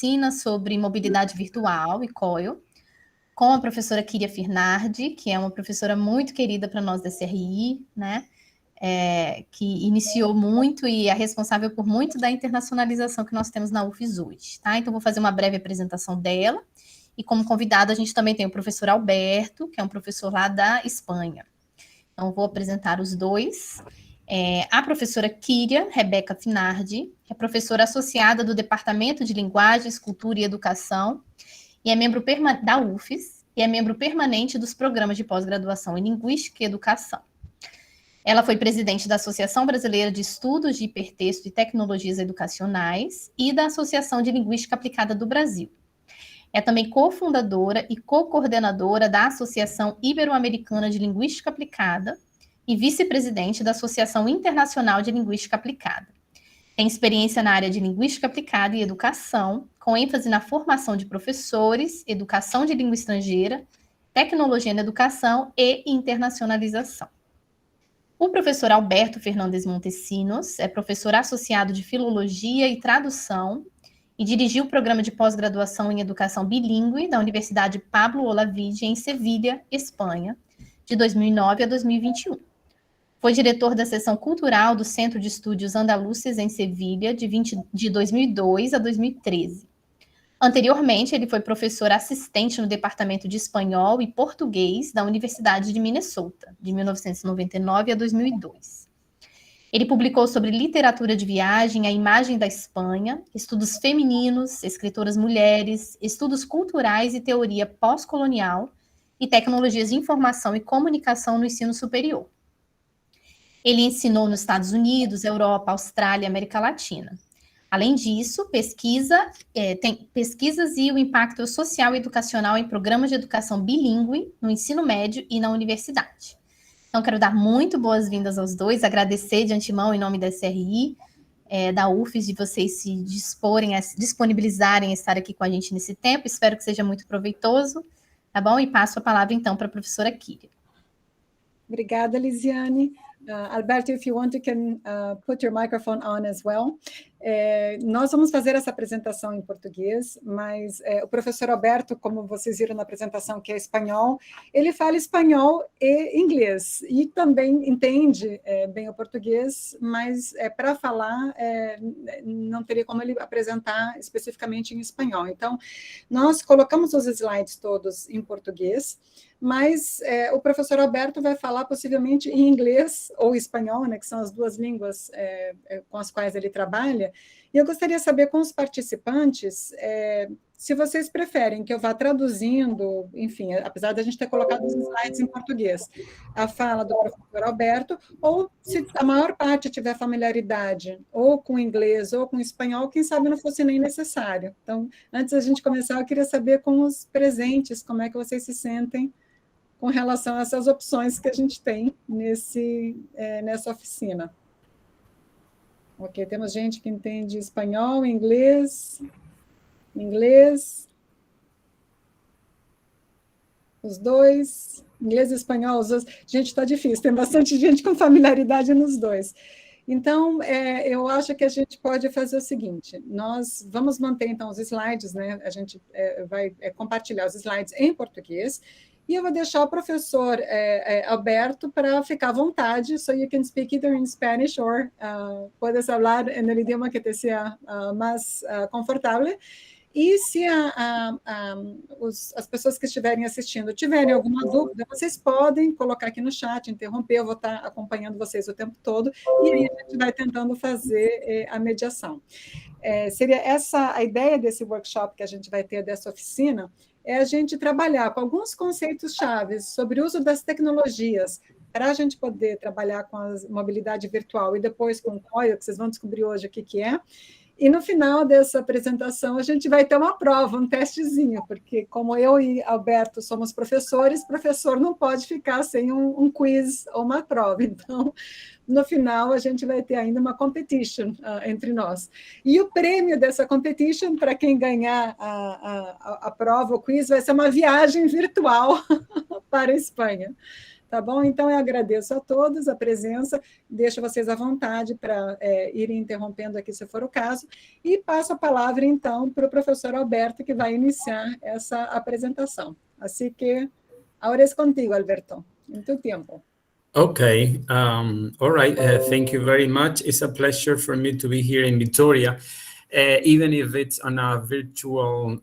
oficina sobre mobilidade virtual e COIL, com a professora Kíria Firnardi, que é uma professora muito querida para nós da CRI, né? Que iniciou muito e é responsável por muito da internacionalização que nós temos na UFES hoje, tá? Então, vou fazer uma breve apresentação dela. E como convidado, a gente também tem o professor Alberto, que é um professor lá da Espanha. Então, vou apresentar os dois. A professora Kíria Rebeca Finardi, que é professora associada do Departamento de Linguagens, Cultura e Educação, e é membro da UFES, e é membro permanente dos programas de pós-graduação em Linguística e Educação. Ela foi presidente da Associação Brasileira de Estudos de Hipertexto e Tecnologias Educacionais e da Associação de Linguística Aplicada do Brasil. É também cofundadora e co-coordenadora da Associação Ibero-Americana de Linguística Aplicada e vice-presidente da Associação Internacional de Linguística Aplicada. Tem experiência na área de linguística aplicada e educação, com ênfase na formação de professores, educação de língua estrangeira, tecnologia na educação e internacionalização. O professor Alberto Fernandes Montesinos é professor associado de Filologia e Tradução e dirigiu o programa de pós-graduação em Educação Bilíngue da Universidade Pablo Olavide, em Sevilha, Espanha, de 2009 a 2021. Foi diretor da seção cultural do Centro de Estudos Andaluces, em Sevilha, de 2002 a 2013. Anteriormente, ele foi professor assistente no Departamento de Espanhol e Português da Universidade de Minnesota, de 1999 a 2002. Ele publicou sobre literatura de viagem, a imagem da Espanha, estudos femininos, escritoras mulheres, estudos culturais e teoria pós-colonial e tecnologias de informação e comunicação no ensino superior. Ele ensinou nos Estados Unidos, Europa, Austrália e América Latina. Além disso, tem pesquisas e o impacto social e educacional em programas de educação bilíngue no ensino médio e na universidade. Então, quero dar muito boas-vindas aos dois, agradecer de antemão em nome da SRI, da UFES, de vocês se disponibilizarem a estar aqui com a gente nesse tempo. Espero que seja muito proveitoso, tá bom? E passo a palavra, então, para a professora Kíria. Obrigada, Lisiane. Alberto, if you want, you can put your microphone on as well. Nós vamos fazer essa apresentação em português, mas o professor Alberto, como vocês viram na apresentação, que é espanhol, ele fala espanhol e inglês, e também entende bem o português, mas para falar não teria como ele apresentar especificamente em espanhol. Então, nós colocamos os slides todos em português, mas o professor Alberto vai falar possivelmente em inglês ou espanhol, né, que são as duas línguas com as quais ele trabalha, e eu gostaria de saber com os participantes se vocês preferem que eu vá traduzindo, enfim, apesar da gente ter colocado os slides em português, a fala do professor Alberto, ou se a maior parte tiver familiaridade ou com inglês ou com espanhol, quem sabe não fosse nem necessário. Então, antes da gente começar, eu queria saber com os presentes, como é que vocês se sentem com relação a essas opções que a gente tem nessa oficina. Ok, temos gente que entende espanhol, inglês, os dois, inglês e espanhol, os dois. Gente, está difícil, tem bastante gente com familiaridade nos dois. Então, eu acho que a gente pode fazer o seguinte, nós vamos manter, então, os slides, né? A gente vai compartilhar os slides em português, e eu vou deixar o professor Alberto para ficar à vontade, so you can speak either in Spanish or puedes hablar en el idioma que te sea mais confortável. E se as pessoas que estiverem assistindo tiverem alguma dúvida, vocês podem colocar aqui no chat, interromper, eu vou estar acompanhando vocês o tempo todo, e aí a gente vai tentando fazer a mediação. Seria essa a ideia desse workshop que a gente vai ter, dessa oficina, é a gente trabalhar com alguns conceitos chaves sobre o uso das tecnologias para a gente poder trabalhar com a mobilidade virtual e depois com o COIL, que vocês vão descobrir hoje o que é. E no final dessa apresentação a gente vai ter uma prova, um testezinho, porque como eu e Alberto somos professores, professor não pode ficar sem um quiz ou uma prova. Então, no final, a gente vai ter ainda uma competition entre nós. E o prêmio dessa competition, para quem ganhar a prova, o quiz, vai ser uma viagem virtual para a Espanha. Tá bom? Então, eu agradeço a todos a presença, deixo vocês à vontade para irem interrompendo aqui, se for o caso, e passo a palavra, então, para o professor Alberto, que vai iniciar essa apresentação. Assim que, ahora es contigo, Alberto, em tu tempo. Okay, all right, thank you very much. It's a pleasure for me to be here in Vitoria. Even if it's on a virtual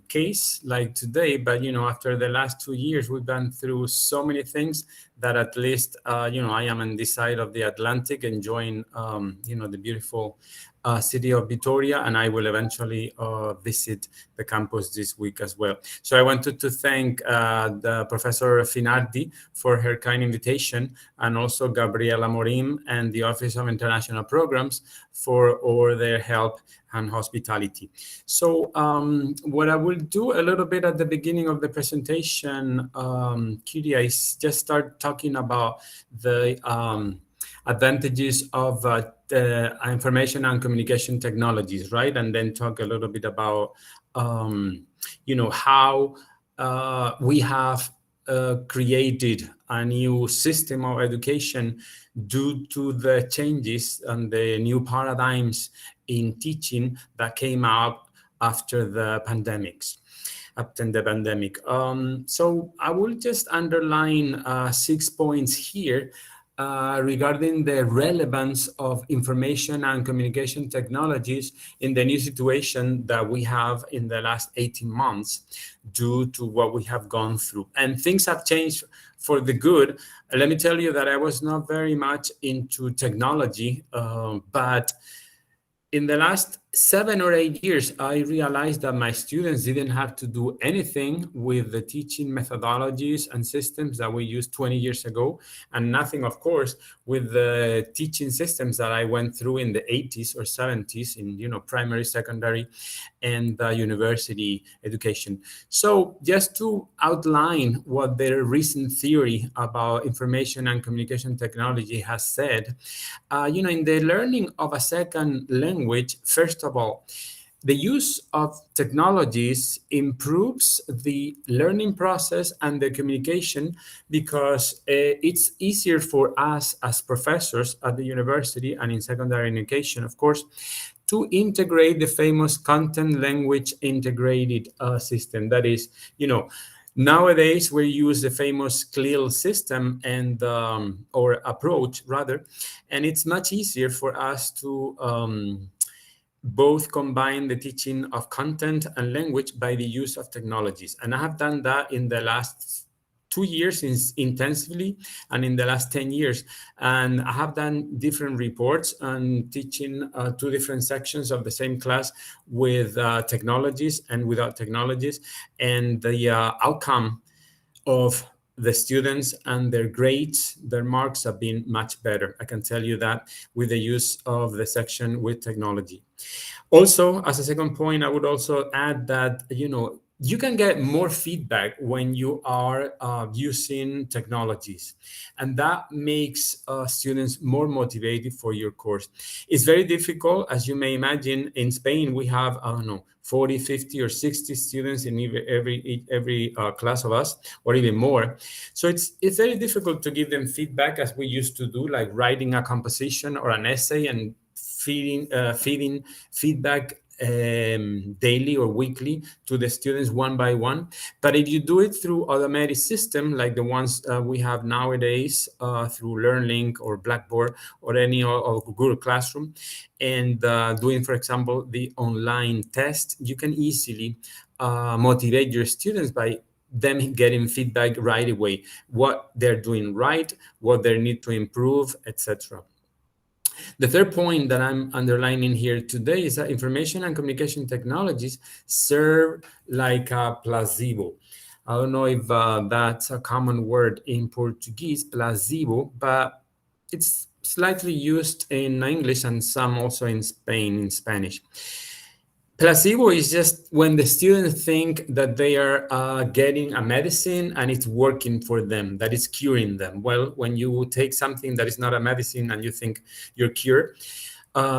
case like today, but, after the last 2 years, we've been through so many things that at least, I am on this side of the Atlantic enjoying, the beautiful city of Vitoria, and I will eventually visit the campus this week as well. So I wanted to thank the Professor Finardi for her kind invitation, and also Gabriela Morim and the Office of International Programs for all their help and hospitality. So what I will do a little bit at the beginning of the presentation, Kyria, is just start talking about the advantages of the information and communication technologies, right? And then talk a little bit about, how we have created a new system of education due to the changes and the new paradigms in teaching that came out after the pandemics. So I will just underline 6 points here regarding the relevance of information and communication technologies in the new situation that we have in the last 18 months due to what we have gone through. And things have changed for the good. Let me tell you that I was not very much into technology, but in the last 7 or 8 years, I realized that my students didn't have to do anything with the teaching methodologies and systems that we used 20 years ago, and nothing, of course, with the teaching systems that I went through in the 80s or 70s in, primary, secondary, and university education. So just to outline what the recent theory about information and communication technology has said, in the learning of a second language, first of all, the use of technologies improves the learning process and the communication because it's easier for us as professors at the university and in secondary education, of course, to integrate the famous content language integrated system. That is, nowadays we use the famous CLIL system and or approach rather, and it's much easier for us to both combine the teaching of content and language by the use of technologies. And I have done that in the last 2 years intensively and in the last 10 years. And I have done different reports on teaching 2 different sections of the same class with technologies and without technologies. And the outcome of the students and their grades, their marks have been much better. I can tell you that with the use of the section with technology. Also, as a second point, I would also add that, you can get more feedback when you are using technologies, and that makes students more motivated for your course. It's very difficult, as you may imagine. In Spain, we have, 40, 50, or 60 students in every class of us, or even more. So it's very difficult to give them feedback as we used to do, like writing a composition or an essay and feeding feedback daily or weekly to the students one by one. But if you do it through automated system like the ones we have nowadays through LearnLink or Blackboard or any or Google Classroom, and doing, for example, the online test, you can easily motivate your students by them getting feedback right away, what they're doing right, what they need to improve, etc. The third point that I'm underlining here today is that information and communication technologies serve like a placebo. I don't know if that's a common word in Portuguese, placebo, but it's slightly used in English and some also in Spanish. Placebo is just when the students think that they are getting a medicine and it's working for them, that it's curing them. Well, when you take something that is not a medicine and you think you're cured,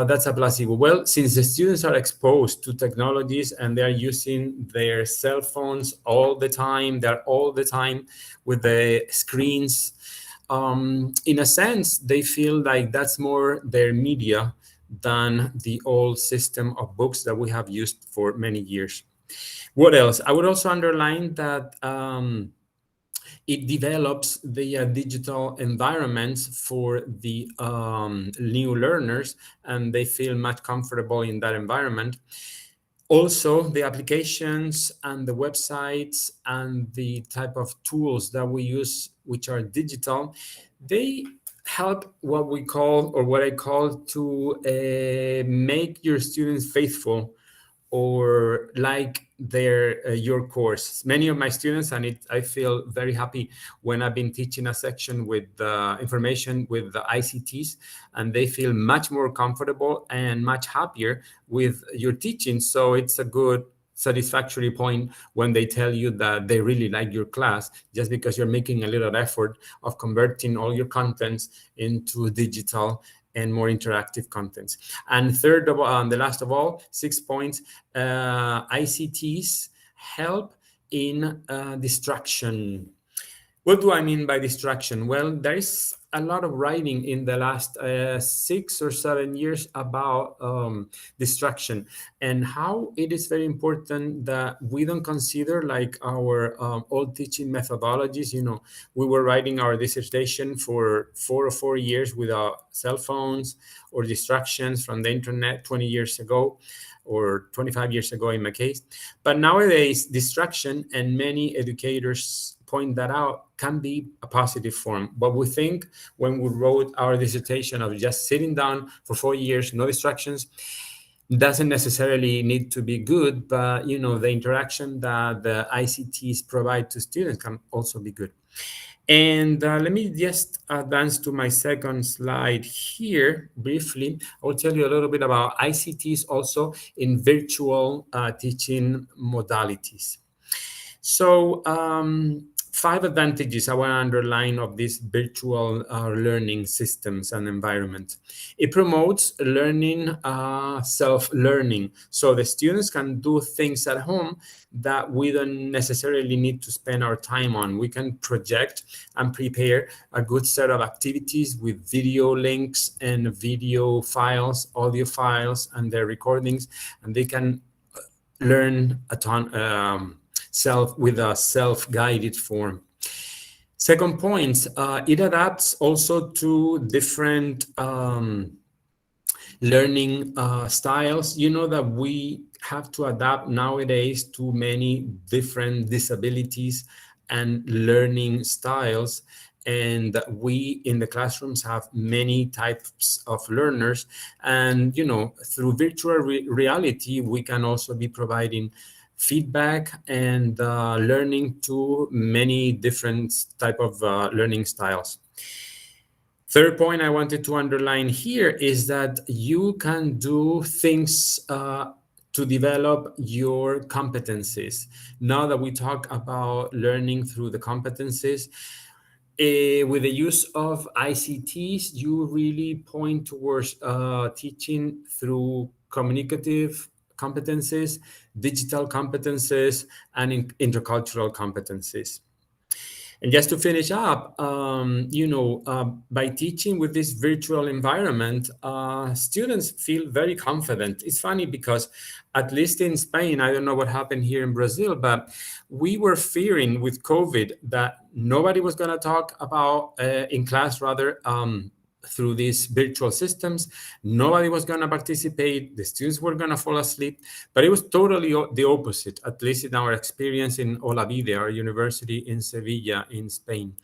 that's a placebo. Well, since the students are exposed to technologies and they're using their cell phones all the time, they're all the time with the screens, in a sense, they feel like that's more their media than the old system of books that we have used for many years. What else? I would also underline that it develops the digital environments for the new learners, and they feel much comfortable in that environment. Also, the applications and the websites and the type of tools that we use, which are digital, they help what we call, or what I call, to make your students faithful or like your course. Many of my students, and I feel very happy when I've been teaching a section with information with the ICTs, and they feel much more comfortable and much happier with your teaching. So it's a good satisfactory point when they tell you that they really like your class, just because you're making a little effort of converting all your contents into digital and more interactive contents. And third of all, and the last of all, 6 points, ICTs help in distraction. What do I mean by distraction? Well, there is a lot of writing in the last 6 or 7 years about distraction, and how it is very important that we don't consider like our old teaching methodologies. You know, we were writing our dissertation for 4 years without cell phones or distractions from the internet 20 years ago, or 25 years ago in my case. But nowadays, distraction, and many educators point that out, can be a positive form. But we think when we wrote our dissertation of just sitting down for 4 years, no distractions, doesn't necessarily need to be good, but you know, the interaction that the ICTs provide to students can also be good. And let me just advance to my second slide here briefly. I will tell you a little bit about ICTs also in virtual teaching modalities. So 5 advantages I want to underline of these virtual learning systems and environment. It promotes learning, self-learning. So the students can do things at home that we don't necessarily need to spend our time on. We can project and prepare a good set of activities with video links and video files, audio files, and their recordings, and they can learn a ton with a self-guided form. Second point, it adapts also to different learning styles. You know that we have to adapt nowadays to many different disabilities and learning styles. And we in the classrooms have many types of learners. And, you know, through virtual reality, we can also be providing feedback and learning to many different type of learning styles. Third point I wanted to underline here is that you can do things to develop your competencies. Now that we talk about learning through the competencies, with the use of ICTs, you really point towards teaching through communicative competencies, digital competencies, and intercultural competencies. And just to finish up, by teaching with this virtual environment, students feel very confident. It's funny because, at least in Spain, I don't know what happened here in Brazil, but we were fearing with COVID that nobody was going to talk about in class, rather, through these virtual systems. Nobody was going to participate. The students were going to fall asleep. But it was totally the opposite, at least in our experience in Olavide, our university in Sevilla, in Spain.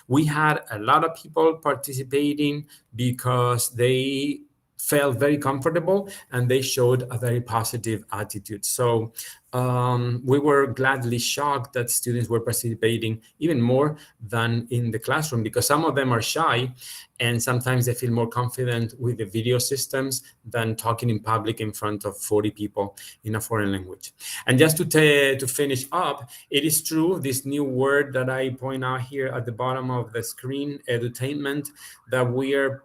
We had a lot of people participating because they felt very comfortable and they showed a very positive attitude. So we were gladly shocked that students were participating even more than in the classroom, because some of them are shy and sometimes they feel more confident with the video systems than talking in public in front of 40 people in a foreign language. And just to finish up, it is true, this new word that I point out here at the bottom of the screen, edutainment, that we are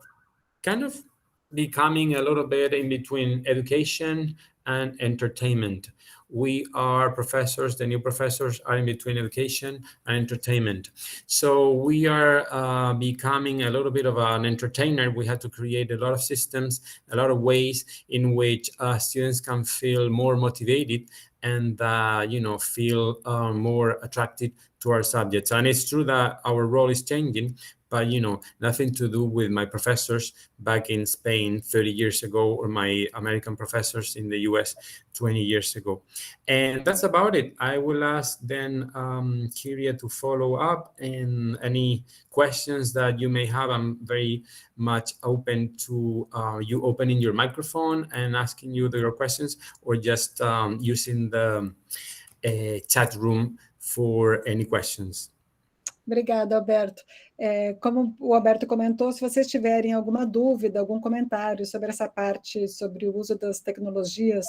kind of becoming a little bit in between education and entertainment. We are professors, the new professors are in between education and entertainment. So we are becoming a little bit of an entertainer. We had to create a lot of systems, a lot of ways in which students can feel more motivated and, feel more attracted to our subjects. And it's true that our role is changing, but, nothing to do with my professors back in Spain 30 years ago or my American professors in the US 20 years ago. And that's about it. I will ask then Kyria to follow up, and any questions that you may have. I'm very much open to you opening your microphone and asking you your questions, or just using the chat room for any questions. Obrigada, Alberto. Como o Alberto comentou, se vocês tiverem alguma dúvida, algum comentário sobre essa parte, sobre o uso das tecnologias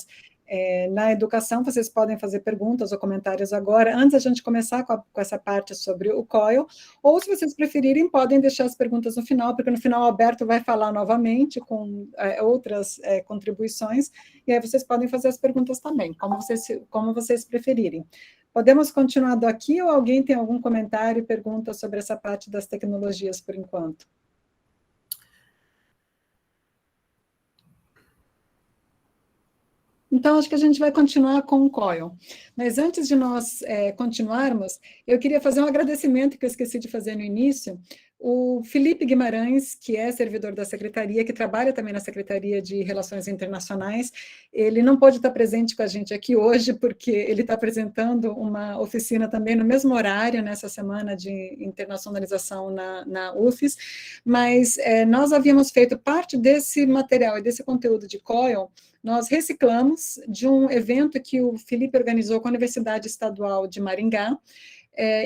na educação, vocês podem fazer perguntas ou comentários agora, antes da gente começar com essa parte sobre o COIL, ou, se vocês preferirem, podem deixar as perguntas no final, porque no final o Alberto vai falar novamente com outras contribuições, e aí vocês podem fazer as perguntas também, como vocês preferirem. Podemos continuar daqui, ou alguém tem algum comentário e pergunta sobre essa parte das tecnologias por enquanto? Então, acho que a gente vai continuar com o COIL. Mas antes de nós continuarmos, eu queria fazer um agradecimento que eu esqueci de fazer no início. O Felipe Guimarães, que é servidor da Secretaria, que trabalha também na Secretaria de Relações Internacionais, ele não pôde estar presente com a gente aqui hoje, porque ele está apresentando uma oficina também no mesmo horário, nessa semana de internacionalização na UFES, mas nós havíamos feito parte desse material e desse conteúdo de COIL. Nós reciclamos de um evento que o Felipe organizou com a Universidade Estadual de Maringá,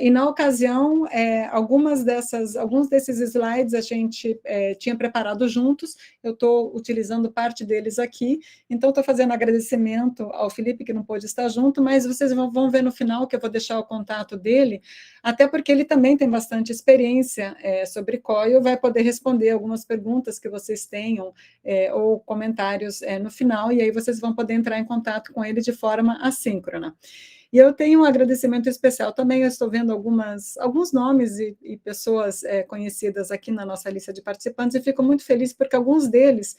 e na ocasião, alguns desses slides a gente tinha preparado juntos, eu estou utilizando parte deles aqui, então estou fazendo agradecimento ao Felipe, que não pôde estar junto, mas vocês vão ver no final que eu vou deixar o contato dele, até porque ele também tem bastante experiência sobre COIL, vai poder responder algumas perguntas que vocês tenham, ou comentários no final, e aí vocês vão poder entrar em contato com ele de forma assíncrona. E eu tenho um agradecimento especial também, eu estou vendo alguns nomes e pessoas conhecidas aqui na nossa lista de participantes, e fico muito feliz porque alguns deles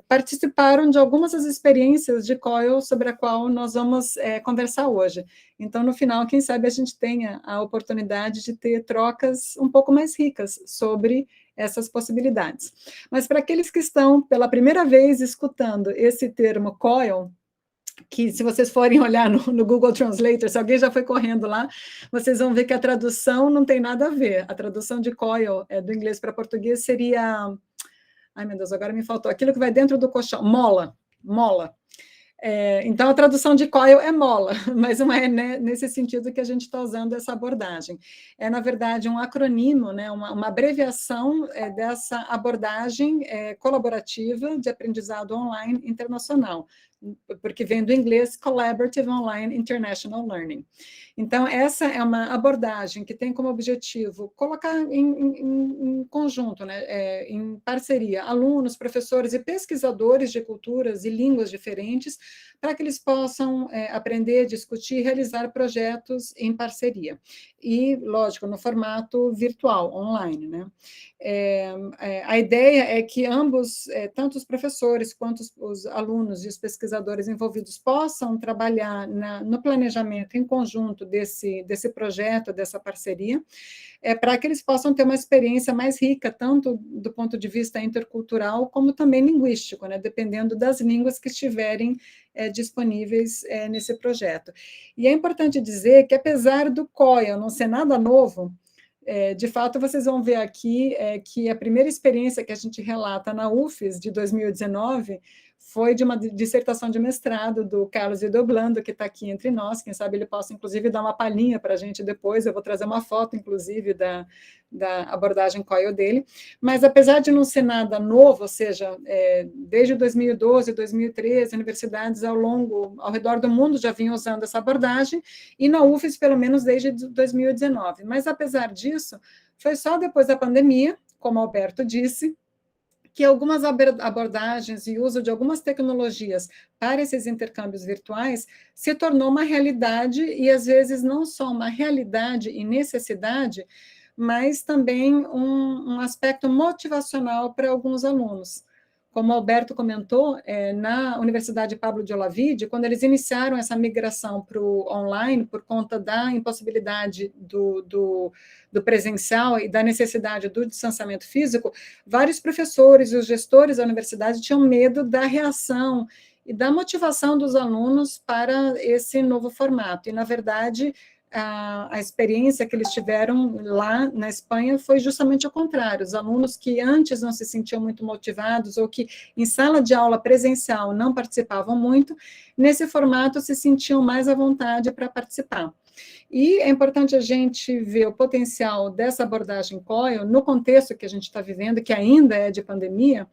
participaram de algumas das experiências de COIL sobre a qual nós vamos conversar hoje. Então, no final, quem sabe a gente tenha a oportunidade de ter trocas um pouco mais ricas sobre essas possibilidades. Mas para aqueles que estão pela primeira vez escutando esse termo COIL, que se vocês forem olhar no Google Translator, se alguém já foi correndo lá, vocês vão ver que a tradução não tem nada a ver. A tradução de COIL do inglês para português seria... Ai, meu Deus, agora me faltou. Aquilo que vai dentro do colchão. Mola. Então, a tradução de COIL é mola, mas não é nesse sentido que a gente está usando essa abordagem. É, na verdade, um acronimo, né, uma abreviação dessa abordagem colaborativa de aprendizado online internacional, porque vem do inglês Collaborative Online International Learning. Então, essa é uma abordagem que tem como objetivo colocar em conjunto, né, em parceria, alunos, professores e pesquisadores de culturas e línguas diferentes, para que eles possam aprender, discutir e realizar projetos em parceria. E, lógico, no formato virtual, online, né? A ideia é que ambos, tanto os professores quanto os alunos e os pesquisadores envolvidos, possam trabalhar no planejamento em conjunto desse projeto, dessa parceria, para que eles possam ter uma experiência mais rica, tanto do ponto de vista intercultural, como também linguístico, né, dependendo das línguas que estiverem disponíveis nesse projeto. E é importante dizer que, apesar do COIL não ser nada novo, de fato, vocês vão ver aqui que a primeira experiência que a gente relata na UFES, de 2019, foi de uma dissertação de mestrado do Carlos Idoblando, que está aqui entre nós, quem sabe ele possa, inclusive, dar uma palhinha para a gente depois, eu vou trazer uma foto, inclusive, da abordagem COIL dele, mas apesar de não ser nada novo, ou seja, desde 2012, 2013, universidades ao redor do mundo já vinham usando essa abordagem, e na UFES, pelo menos, desde 2019. Mas, apesar disso, foi só depois da pandemia, como Alberto disse, que algumas abordagens e uso de algumas tecnologias para esses intercâmbios virtuais se tornou uma realidade, e às vezes não só uma realidade e necessidade, mas também um aspecto motivacional para alguns alunos. Como o Alberto comentou, na Universidade Pablo de Olavide, quando eles iniciaram essa migração para o online, por conta da impossibilidade do presencial e da necessidade do distanciamento físico, vários professores e os gestores da universidade tinham medo da reação e da motivação dos alunos para esse novo formato. E, na verdade, a experiência que eles tiveram lá na Espanha foi justamente o contrário. Os alunos que antes não se sentiam muito motivados ou que em sala de aula presencial não participavam muito, nesse formato se sentiam mais à vontade para participar. E é importante a gente ver o potencial dessa abordagem COIL no contexto que a gente está vivendo, que ainda é de pandemia,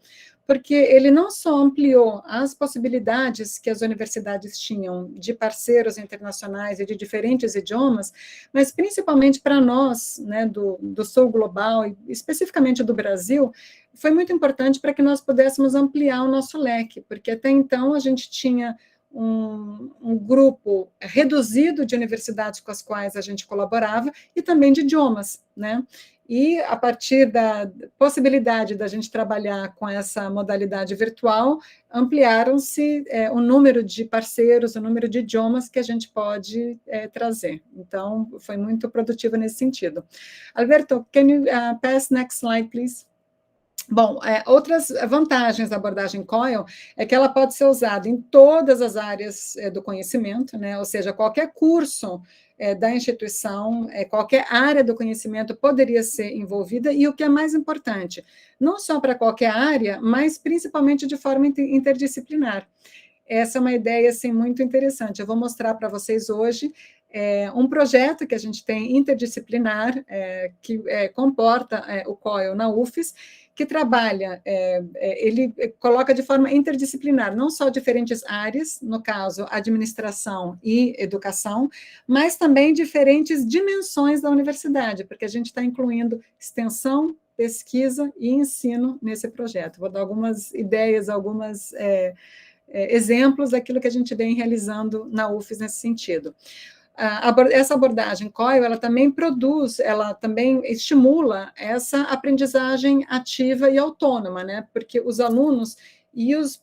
porque ele não só ampliou as possibilidades que as universidades tinham de parceiros internacionais e de diferentes idiomas, mas principalmente para nós, né, do Sul Global, e especificamente do Brasil, foi muito importante para que nós pudéssemos ampliar o nosso leque, porque até então a gente tinha um grupo reduzido de universidades com as quais a gente colaborava e também de idiomas, né? E, a partir da possibilidade da gente trabalhar com essa modalidade virtual, ampliaram-se o número de parceiros, o número de idiomas que a gente pode trazer. Então, foi muito produtivo nesse sentido. Alberto, can you pass next slide, please? Bom, outras vantagens da abordagem COIL é que ela pode ser usada em todas as áreas do conhecimento, né? Ou seja, qualquer curso da instituição, qualquer área do conhecimento poderia ser envolvida, e o que é mais importante, não só para qualquer área, mas principalmente de forma interdisciplinar. Essa é uma ideia assim, muito interessante. Eu vou mostrar para vocês hoje um projeto que a gente tem interdisciplinar, que comporta o COIL na UFES, que trabalha, ele coloca de forma interdisciplinar, não só diferentes áreas, no caso, administração e educação, mas também diferentes dimensões da universidade, porque a gente está incluindo extensão, pesquisa e ensino nesse projeto. Vou dar algumas ideias, alguns exemplos daquilo que a gente vem realizando na UFES nesse sentido. Essa abordagem COIL, ela também estimula essa aprendizagem ativa e autônoma, né? Porque os alunos e os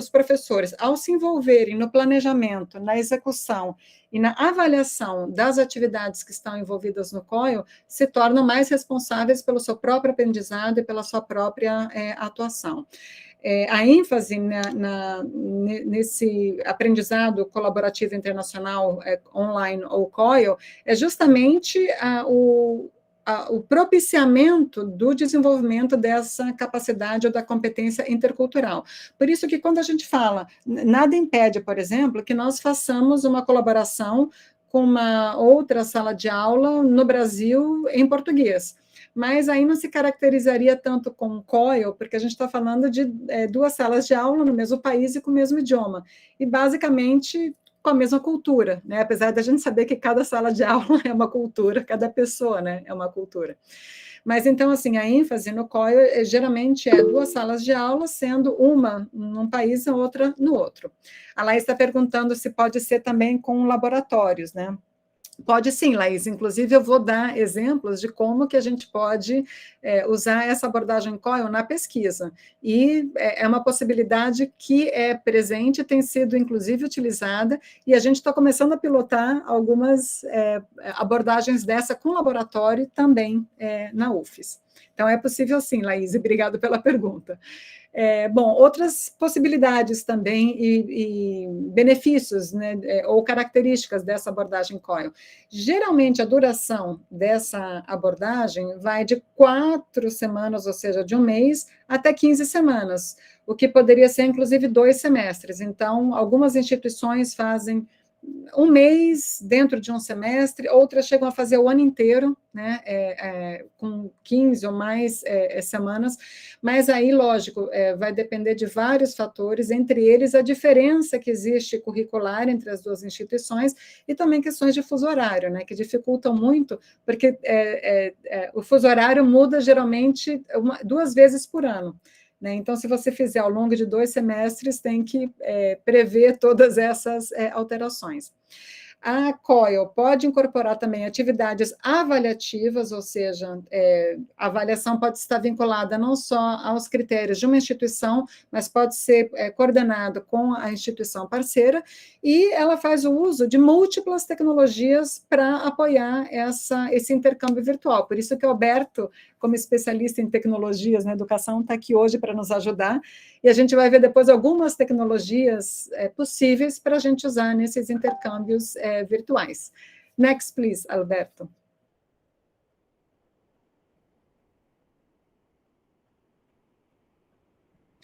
professores, ao se envolverem no planejamento, na execução e na avaliação das atividades que estão envolvidas no COIL, se tornam mais responsáveis pelo seu próprio aprendizado e pela sua própria atuação. A ênfase nesse aprendizado colaborativo internacional online, ou COIL, é justamente o propiciamento do desenvolvimento dessa capacidade ou da competência intercultural. Por isso que, quando a gente fala, nada impede, por exemplo, que nós façamos uma colaboração com uma outra sala de aula no Brasil em português. Mas aí não se caracterizaria tanto como COIL, porque a gente está falando de duas salas de aula no mesmo país e com o mesmo idioma, e basicamente com a mesma cultura, né? Apesar da gente saber que cada sala de aula é uma cultura, cada pessoa, né, é uma cultura. Mas, então, assim, a ênfase no COIL geralmente é duas salas de aula, sendo uma num país e outra no outro. A Laís está perguntando se pode ser também com laboratórios, né? Pode sim, Laís. Inclusive, eu vou dar exemplos de como que a gente pode usar essa abordagem COIL na pesquisa. E é uma possibilidade que é presente, tem sido, inclusive, utilizada, e a gente está começando a pilotar algumas abordagens dessa com laboratório também na UFES. Então, é possível sim, Laís, e obrigado pela pergunta. Bom, outras possibilidades também e benefícios, né, ou características dessa abordagem COIL. Geralmente, a duração dessa abordagem vai de 4 semanas, ou seja, de um mês, até 15 semanas, o que poderia ser, inclusive, 2 semestres. Então, algumas instituições fazem um mês dentro de um semestre, outras chegam a fazer o ano inteiro, né, com 15 ou mais semanas, mas aí, lógico, vai depender de vários fatores, entre eles a diferença que existe curricular entre as duas instituições e também questões de fuso horário, né, que dificultam muito, porque o fuso horário muda geralmente 2 vezes por ano. né? Então, se você fizer ao longo de 2 semestres, tem que prever todas essas alterações. A COIL pode incorporar também atividades avaliativas, ou seja, a avaliação pode estar vinculada não só aos critérios de uma instituição, mas pode ser coordenado com a instituição parceira, e ela faz o uso de múltiplas tecnologias para apoiar esse intercâmbio virtual. Por isso que o Alberto, como especialista em tecnologias na educação, está aqui hoje para nos ajudar, e a gente vai ver depois algumas tecnologias possíveis para a gente usar nesses intercâmbios virtuais. Next, please, Alberto.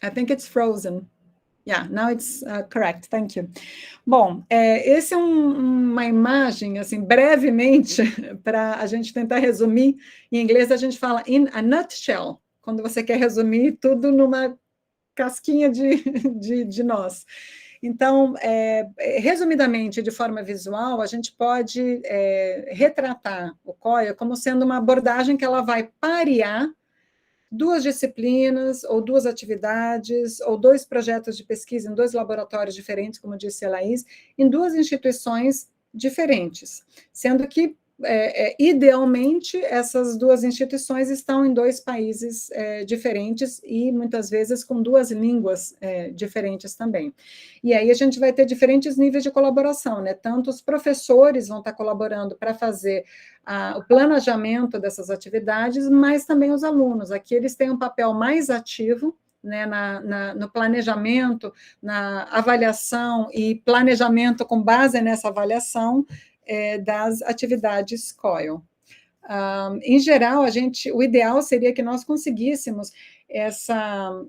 I think it's frozen. Yeah, now it's correct, thank you. Bom, esse é uma imagem, assim, brevemente, para a gente tentar resumir. Em inglês, a gente fala in a nutshell, quando você quer resumir tudo numa casquinha de nós. Então, resumidamente, de forma visual, a gente pode retratar o COIL como sendo uma abordagem que ela vai parear 2 disciplinas, ou 2 atividades, ou 2 projetos de pesquisa em 2 laboratórios diferentes, como disse a Laís, em 2 instituições diferentes, sendo que, idealmente, essas 2 instituições estão em 2 países diferentes e, muitas vezes, com 2 línguas diferentes também. E aí a gente vai ter diferentes níveis de colaboração, né? Tanto os professores vão estar colaborando para fazer o planejamento dessas atividades, mas também os alunos. Aqui eles têm um papel mais ativo, né, no planejamento, na avaliação e planejamento com base nessa avaliação das atividades COIL. Em geral, o ideal seria que nós conseguíssemos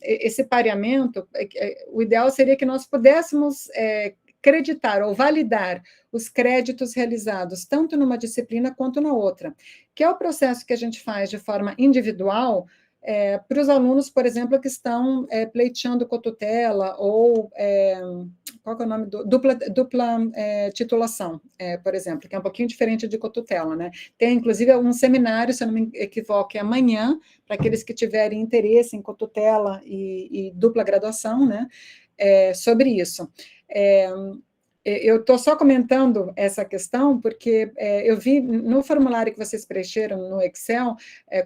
esse pareamento, o ideal seria que nós pudéssemos creditar ou validar os créditos realizados tanto numa disciplina quanto na outra, que é o processo que a gente faz de forma individual para os alunos, por exemplo, que estão pleiteando cotutela ou, qual que é o nome? Dupla titulação, por exemplo, que é um pouquinho diferente de cotutela, né? Tem, inclusive, um seminário, se eu não me equivoco, amanhã, para aqueles que tiverem interesse em cotutela e dupla graduação, né? Sobre isso. Eu estou só comentando essa questão porque eu vi no formulário que vocês preencheram no Excel,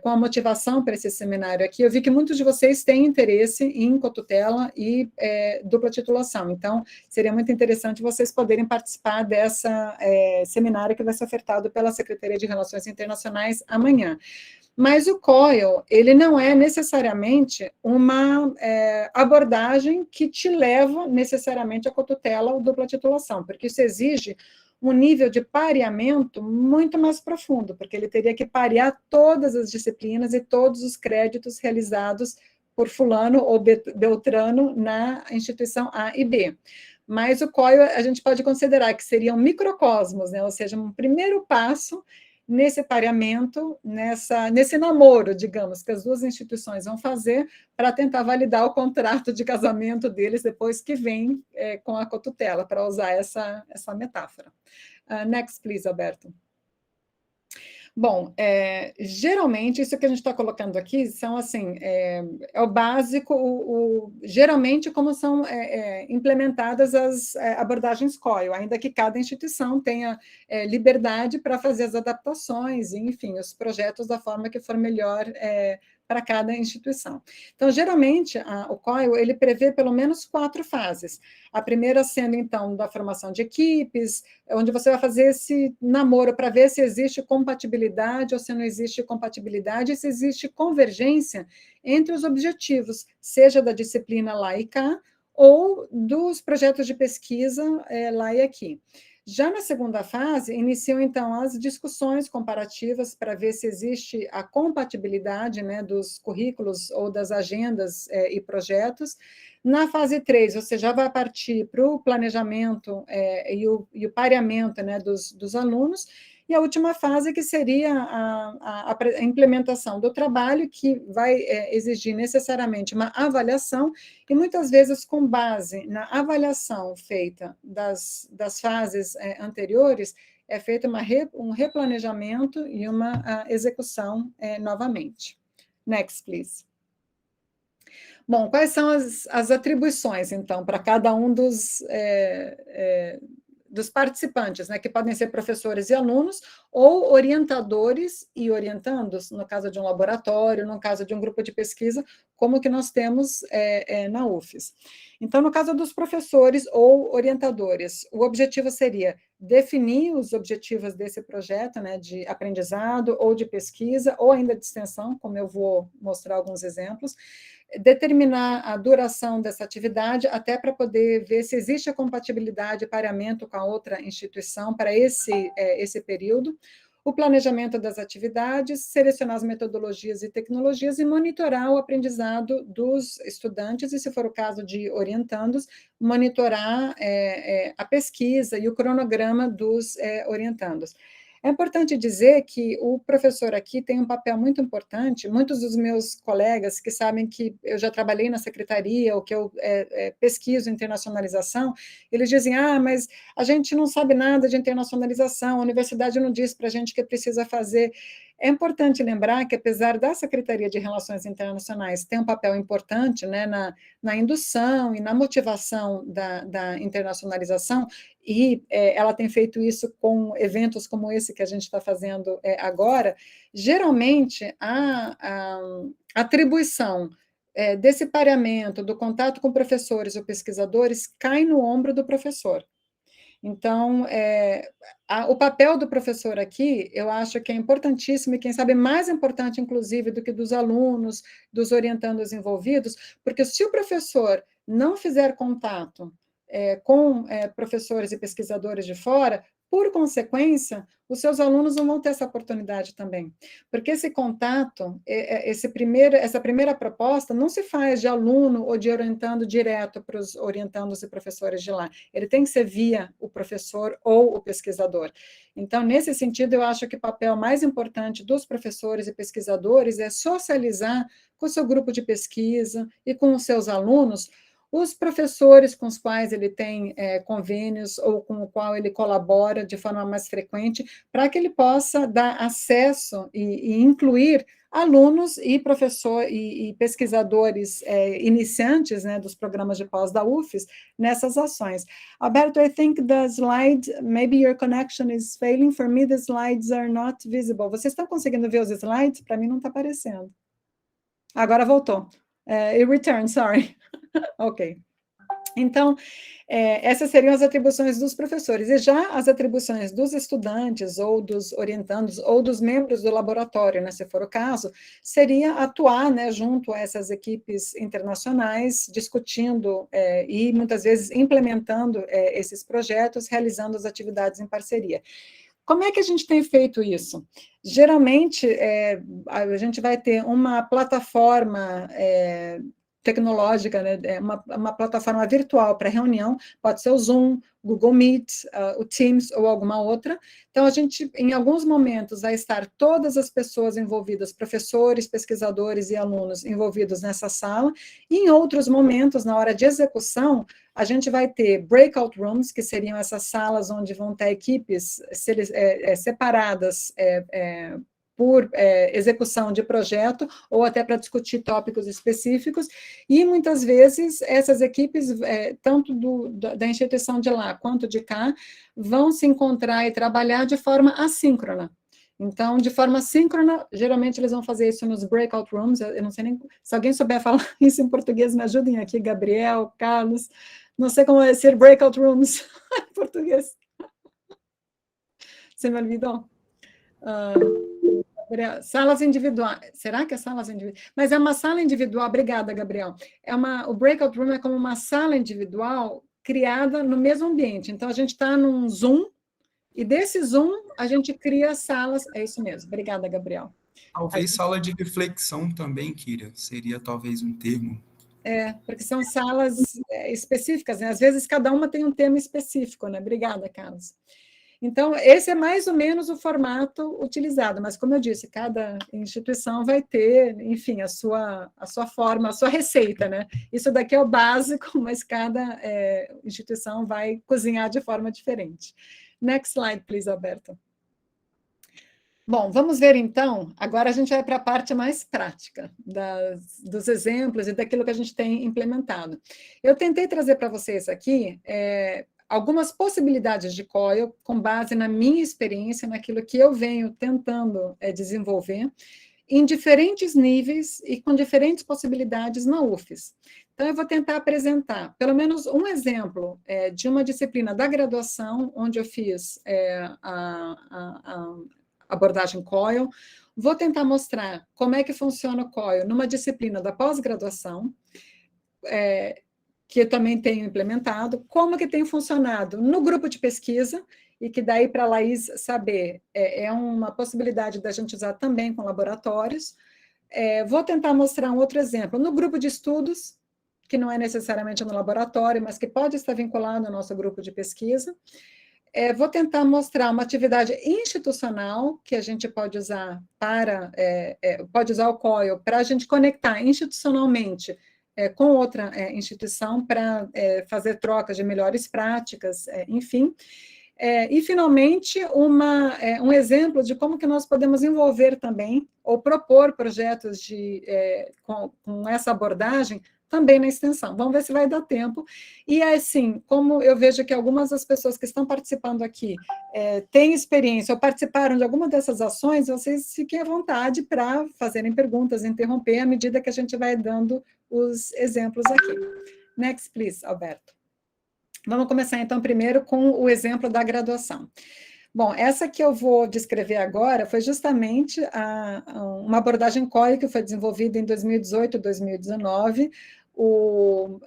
com a motivação para esse seminário aqui, eu vi que muitos de vocês têm interesse em cotutela e dupla titulação. Então, seria muito interessante vocês poderem participar dessa seminário que vai ser ofertado pela Secretaria de Relações Internacionais amanhã. Mas o COIL, ele não é necessariamente uma abordagem que te leva necessariamente à cotutela ou dupla titulação, porque isso exige um nível de pareamento muito mais profundo, porque ele teria que parear todas as disciplinas e todos os créditos realizados por fulano ou beltrano na instituição A e B. Mas o COIL a gente pode considerar que seria um microcosmos, né? Ou seja, um primeiro passo nesse pareamento, nesse namoro, digamos, que as 2 instituições vão fazer para tentar validar o contrato de casamento deles depois que vem com a cotutela, para usar essa metáfora. Next, please, Alberto. Bom, geralmente, isso que a gente está colocando aqui são, assim, é o básico, geralmente, como são implementadas as abordagens COIL, ainda que cada instituição tenha liberdade para fazer as adaptações, e, enfim, os projetos da forma que for melhor para cada instituição. Então, geralmente, o COIL, ele prevê pelo menos 4 fases. A primeira sendo, então, da formação de equipes, onde você vai fazer esse namoro para ver se existe compatibilidade ou se não existe compatibilidade, se existe convergência entre os objetivos, seja da disciplina lá e cá, ou dos projetos de pesquisa lá e aqui. Já na segunda fase, iniciam, então, as discussões comparativas para ver se existe a compatibilidade, né, dos currículos ou das agendas e projetos. Na fase 3, você já vai partir para o planejamento e o pareamento, né, dos alunos, e a última fase, que seria a implementação do trabalho, que vai exigir necessariamente uma avaliação, e muitas vezes com base na avaliação feita das fases anteriores, é feito um replanejamento e uma execução novamente. Next, please. Bom, quais são as atribuições, então, para cada um dos participantes, né, que podem ser professores e alunos, ou orientadores e orientandos, no caso de um laboratório, no caso de um grupo de pesquisa, como que nós temos na UFES. Então, no caso dos professores ou orientadores, o objetivo seria definir os objetivos desse projeto, né, de aprendizado ou de pesquisa, ou ainda de extensão, como eu vou mostrar alguns exemplos, determinar a duração dessa atividade, até para poder ver se existe a compatibilidade e pareamento com a outra instituição para esse período, o planejamento das atividades, selecionar as metodologias e tecnologias e monitorar o aprendizado dos estudantes, e, se for o caso de orientandos, monitorar a pesquisa e o cronograma dos orientandos. É importante dizer que o professor aqui tem um papel muito importante. Muitos dos meus colegas que sabem que eu já trabalhei na secretaria ou que eu pesquiso internacionalização, eles dizem, mas a gente não sabe nada de internacionalização, a universidade não diz para a gente o que precisa fazer. É importante lembrar que, apesar da Secretaria de Relações Internacionais ter um papel importante, né, na indução e na motivação da internacionalização, e ela tem feito isso com eventos como esse que a gente está fazendo agora, geralmente a atribuição desse pareamento, do contato com professores ou pesquisadores, cai no ombro do professor. Então, o papel do professor aqui, eu acho que é importantíssimo, e quem sabe mais importante, inclusive, do que dos alunos, dos orientandos envolvidos, porque se o professor não fizer contato com professores e pesquisadores de fora, por consequência, os seus alunos não vão ter essa oportunidade também. Porque esse contato, essa primeira proposta, não se faz de aluno ou de orientando direto para os orientandos e professores de lá. Ele tem que ser via o professor ou o pesquisador. Então, nesse sentido, eu acho que o papel mais importante dos professores e pesquisadores é socializar com o seu grupo de pesquisa e com os seus alunos os professores com os quais ele tem convênios ou com o qual ele colabora de forma mais frequente, para que ele possa dar acesso e incluir alunos e e pesquisadores iniciantes, né, dos programas de pós da UFES nessas ações. Alberto, I think the slide, maybe your connection is failing. For me, the slides are not visible. Vocês estão conseguindo ver os slides? Para mim não está aparecendo. Agora voltou. It returned, sorry. Ok. Então, essas seriam as atribuições dos professores. E já as atribuições dos estudantes, ou dos orientandos, ou dos membros do laboratório, né, se for o caso, seria atuar, né, junto a essas equipes internacionais, discutindo e, muitas vezes, implementando esses projetos, realizando as atividades em parceria. Como é que a gente tem feito isso? Geralmente, a gente vai ter uma plataforma tecnológica, né, uma plataforma virtual para reunião, pode ser o Zoom, Google Meet, o Teams ou alguma outra. Então, a gente, em alguns momentos, vai estar todas as pessoas envolvidas, professores, pesquisadores e alunos envolvidos nessa sala, e em outros momentos, na hora de execução, a gente vai ter breakout rooms, que seriam essas salas onde vão ter equipes separadas por execução de projeto, ou até para discutir tópicos específicos, e muitas vezes essas equipes, tanto da instituição de lá quanto de cá, vão se encontrar e trabalhar de forma assíncrona. Então, de forma síncrona, geralmente eles vão fazer isso nos breakout rooms. Eu não sei nem se alguém souber falar isso em português, me ajudem aqui, Gabriel, Carlos, não sei como é ser breakout rooms em português. Se me olvidou? Salas individuais. Será que é salas individuais? Mas é uma sala individual. Obrigada, Gabriel. O breakout room é como uma sala individual criada no mesmo ambiente. Então, a gente está num Zoom, e desse Zoom a gente cria salas. É isso mesmo. Obrigada, Gabriel. Talvez sala de reflexão também, Kira. Seria talvez um termo. Porque são salas específicas, né? Às vezes cada uma tem um tema específico, né? Obrigada, Carlos. Então, esse é mais ou menos o formato utilizado, mas, como eu disse, cada instituição vai ter, enfim, a sua forma, a sua receita, né? Isso daqui é o básico, mas cada instituição vai cozinhar de forma diferente. Next slide, please, Alberto. Bom, vamos ver então. Agora a gente vai para a parte mais prática dos exemplos e daquilo que a gente tem implementado. Eu tentei trazer para vocês aqui algumas possibilidades de COIL com base na minha experiência, naquilo que eu venho tentando desenvolver, em diferentes níveis e com diferentes possibilidades na UFES. Então, eu vou tentar apresentar pelo menos um exemplo de uma disciplina da graduação, onde eu fiz a abordagem COIL. Vou tentar mostrar como é que funciona o COIL numa disciplina da pós-graduação, que eu também tenho implementado, como que tem funcionado no grupo de pesquisa, e que daí para a Laís saber, é uma possibilidade da gente usar também com laboratórios. Vou tentar mostrar um outro exemplo no grupo de estudos, que não é necessariamente no laboratório, mas que pode estar vinculado ao nosso grupo de pesquisa. Vou tentar mostrar uma atividade institucional que a gente pode usar pode usar o COIL para a gente conectar institucionalmente com outra instituição para fazer trocas de melhores práticas, enfim. E, finalmente, um exemplo de como que nós podemos envolver também, ou propor projetos com essa abordagem, também na extensão. Vamos ver se vai dar tempo. E, assim, como eu vejo que algumas das pessoas que estão participando aqui têm experiência ou participaram de alguma dessas ações, vocês fiquem à vontade para fazerem perguntas, interromper, à medida que a gente vai dando os exemplos aqui. Next, please, Alberto. Vamos começar, então, primeiro com o exemplo da graduação. Bom, essa que eu vou descrever agora foi justamente uma abordagem COIL que foi desenvolvida em 2018, 2019. O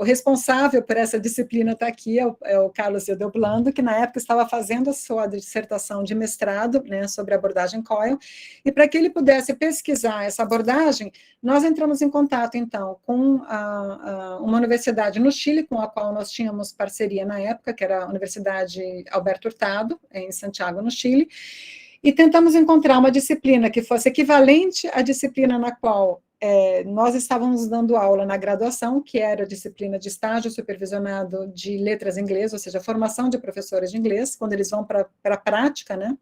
responsável por essa disciplina está aqui, é o Carlos Edelblando, que na época estava fazendo a sua dissertação de mestrado, né, sobre a abordagem COIL, e para que ele pudesse pesquisar essa abordagem, nós entramos em contato, então, com uma universidade no Chile, com a qual nós tínhamos parceria na época, que era a Universidade Alberto Hurtado, em Santiago, no Chile, e tentamos encontrar uma disciplina que fosse equivalente à disciplina na qual nós estávamos dando aula na graduação, que era a disciplina de estágio supervisionado de letras em inglês, ou seja, formação de professores de inglês, quando eles vão para a prática, né?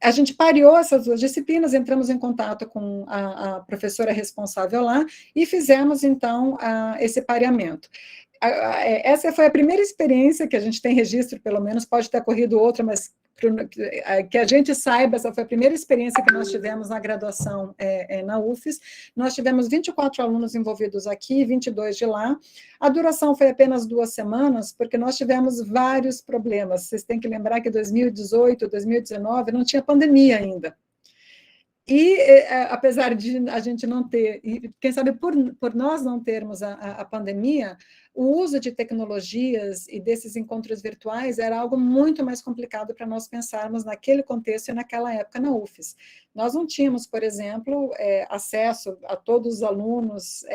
A gente pareou essas duas disciplinas, entramos em contato com a professora responsável lá e fizemos, então, esse pareamento. Essa foi a primeira experiência que a gente tem registro, pelo menos, pode ter ocorrido outra, mas que a gente saiba, essa foi a primeira experiência que nós tivemos na graduação na UFES. Nós tivemos 24 alunos envolvidos aqui, 22 de lá. A duração foi apenas 2 semanas, porque nós tivemos vários problemas. Vocês têm que lembrar que 2018, 2019, não tinha pandemia ainda. E, apesar de a gente não ter, e quem sabe por nós não termos a pandemia, o uso de tecnologias e desses encontros virtuais era algo muito mais complicado para nós pensarmos naquele contexto e naquela época na UFES. Nós não tínhamos, por exemplo, acesso a todos os alunos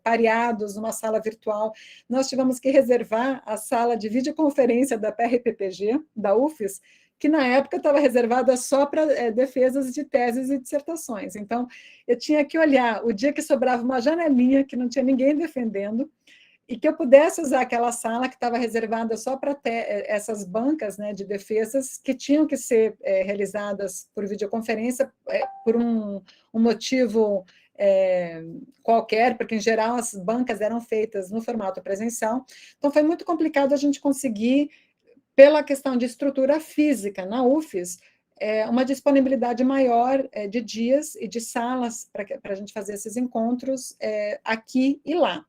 pareados numa sala virtual. Nós tivemos que reservar a sala de videoconferência da PRPPG, da UFES, que na época estava reservada só para defesas de teses e dissertações. Então, eu tinha que olhar o dia que sobrava uma janelinha, que não tinha ninguém defendendo, e que eu pudesse usar aquela sala que estava reservada só para essas bancas, né, de defesas que tinham que ser realizadas por videoconferência por um motivo qualquer, porque, em geral, as bancas eram feitas no formato presencial. Então, foi muito complicado a gente conseguir, pela questão de estrutura física na UFES, uma disponibilidade maior de dias e de salas para a gente fazer esses encontros aqui e lá.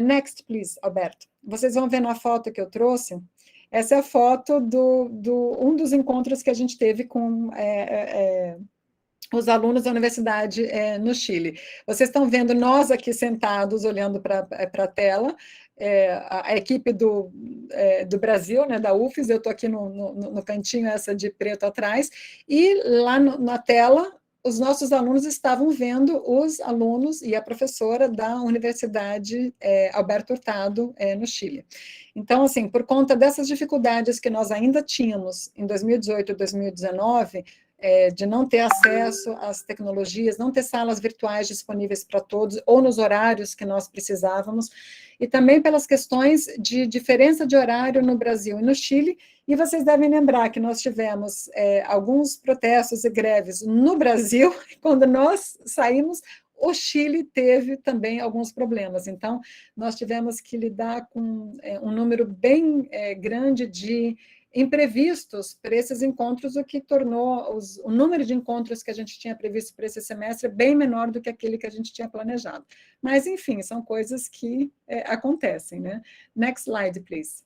Next, please, Alberto. Vocês vão ver na foto que eu trouxe, essa é a foto um dos encontros que a gente teve com os alunos da universidade no Chile. Vocês estão vendo nós aqui sentados, olhando para a tela, a equipe do Brasil, né, da UFES, eu estou aqui no cantinho, essa de preto atrás, e lá na tela, os nossos alunos estavam vendo os alunos e a professora da Universidade Alberto Hurtado, no Chile. Então, assim, por conta dessas dificuldades que nós ainda tínhamos em 2018 e 2019, de não ter acesso às tecnologias, não ter salas virtuais disponíveis para todos, ou nos horários que nós precisávamos, e também pelas questões de diferença de horário no Brasil e no Chile, e vocês devem lembrar que nós tivemos alguns protestos e greves no Brasil, quando nós saímos, o Chile teve também alguns problemas, então nós tivemos que lidar com um número bem grande de imprevistos para esses encontros, o que tornou o número de encontros que a gente tinha previsto para esse semestre bem menor do que aquele que a gente tinha planejado. Mas, enfim, são coisas que acontecem, né? Next slide, please.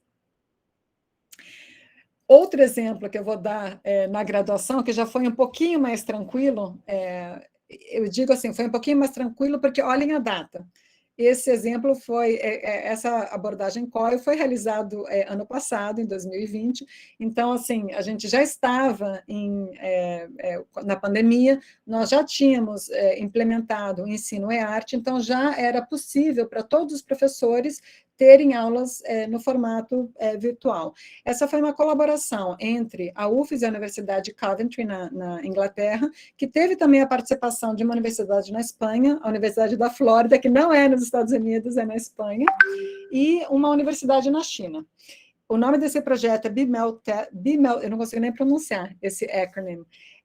Outro exemplo que eu vou dar na graduação, que já foi um pouquinho mais tranquilo, eu digo assim, foi um pouquinho mais tranquilo porque olhem a data. Esse exemplo foi, essa abordagem COIL foi realizado ano passado, em 2020, então, assim, a gente já estava na pandemia, nós já tínhamos implementado o ensino e-arte, então já era possível para todos os professores terem aulas no formato virtual. Essa foi uma colaboração entre a UFES e a Universidade de Coventry, na Inglaterra, que teve também a participação de uma universidade na Espanha, a Universidade da Flórida, que não é nos Estados Unidos, é na Espanha, e uma universidade na China. O nome desse projeto é BIMEL, eu não consigo nem pronunciar esse acronym.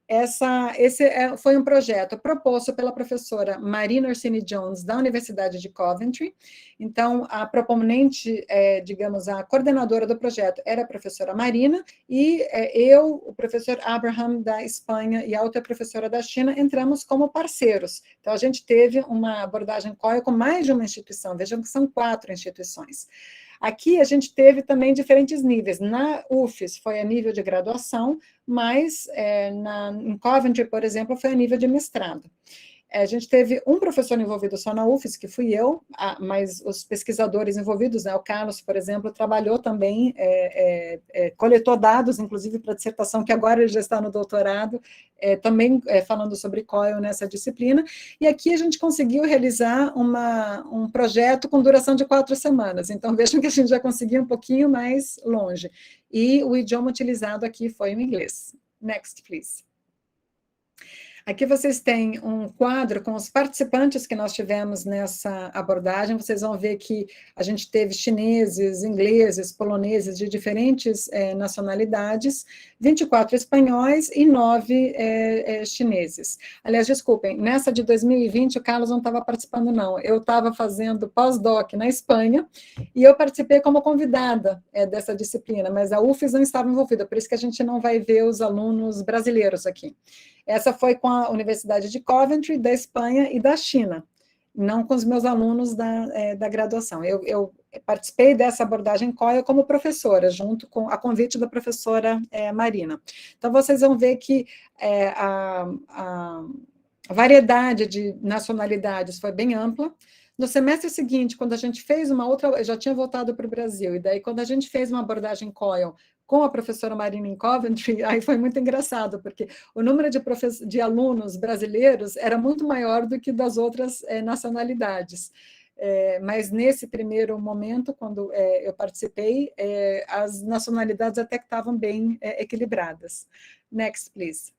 Esse foi um projeto proposto pela professora Marina Orsini Jones, da Universidade de Coventry. Então, a proponente, digamos, a coordenadora do projeto era a professora Marina, e eu, o professor Abraham, da Espanha, e a outra professora da China, entramos como parceiros. Então, a gente teve uma abordagem COIL com mais de uma instituição, vejam que são 4 instituições. Aqui a gente teve também diferentes níveis. Na UFES foi a nível de graduação, mas em Coventry, por exemplo, foi a nível de mestrado. A gente teve um professor envolvido só na UFES, que fui eu, mas os pesquisadores envolvidos, né, o Carlos, por exemplo, trabalhou também, coletou dados, inclusive para a dissertação, que agora ele já está no doutorado, também falando sobre COIL nessa disciplina, e aqui a gente conseguiu realizar um projeto com duração de 4 semanas, então vejam que a gente já conseguiu um pouquinho mais longe, e o idioma utilizado aqui foi o inglês. Next, please. Aqui vocês têm um quadro com os participantes que nós tivemos nessa abordagem. Vocês vão ver que a gente teve chineses, ingleses, poloneses de diferentes nacionalidades, 24 espanhóis e 9 chineses. Aliás, desculpem, nessa de 2020 o Carlos não estava participando, não. Eu estava fazendo pós-doc na Espanha e eu participei como convidada dessa disciplina, mas a UFES não estava envolvida, por isso que a gente não vai ver os alunos brasileiros aqui. Essa foi com a Universidade de Coventry, da Espanha e da China, não com os meus alunos da graduação. Eu participei dessa abordagem COIL como professora, junto com a convite da professora Marina. Então, vocês vão ver que a variedade de nacionalidades foi bem ampla. No semestre seguinte, quando a gente fez uma outra, eu já tinha voltado para o Brasil, e daí quando a gente fez uma abordagem COIL com a professora Marina em Coventry, aí foi muito engraçado, porque o número de alunos brasileiros era muito maior do que das outras nacionalidades. Mas nesse primeiro momento, quando eu participei, as nacionalidades até que estavam bem equilibradas. Next, please.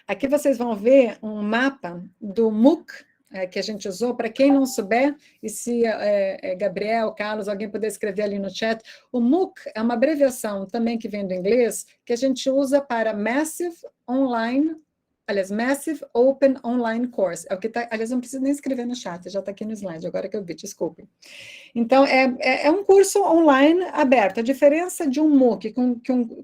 Aqui vocês vão ver um mapa do MOOC, que a gente usou. Para quem não souber, e se Gabriel, Carlos, alguém puder escrever ali no chat, o MOOC é uma abreviação também que vem do inglês, que a gente usa para Massive Open Online Course. É o que tá, aliás, não preciso nem escrever no chat, já está aqui no slide, agora que eu vi, desculpem. Então, é um curso online aberto. A diferença de um MOOC com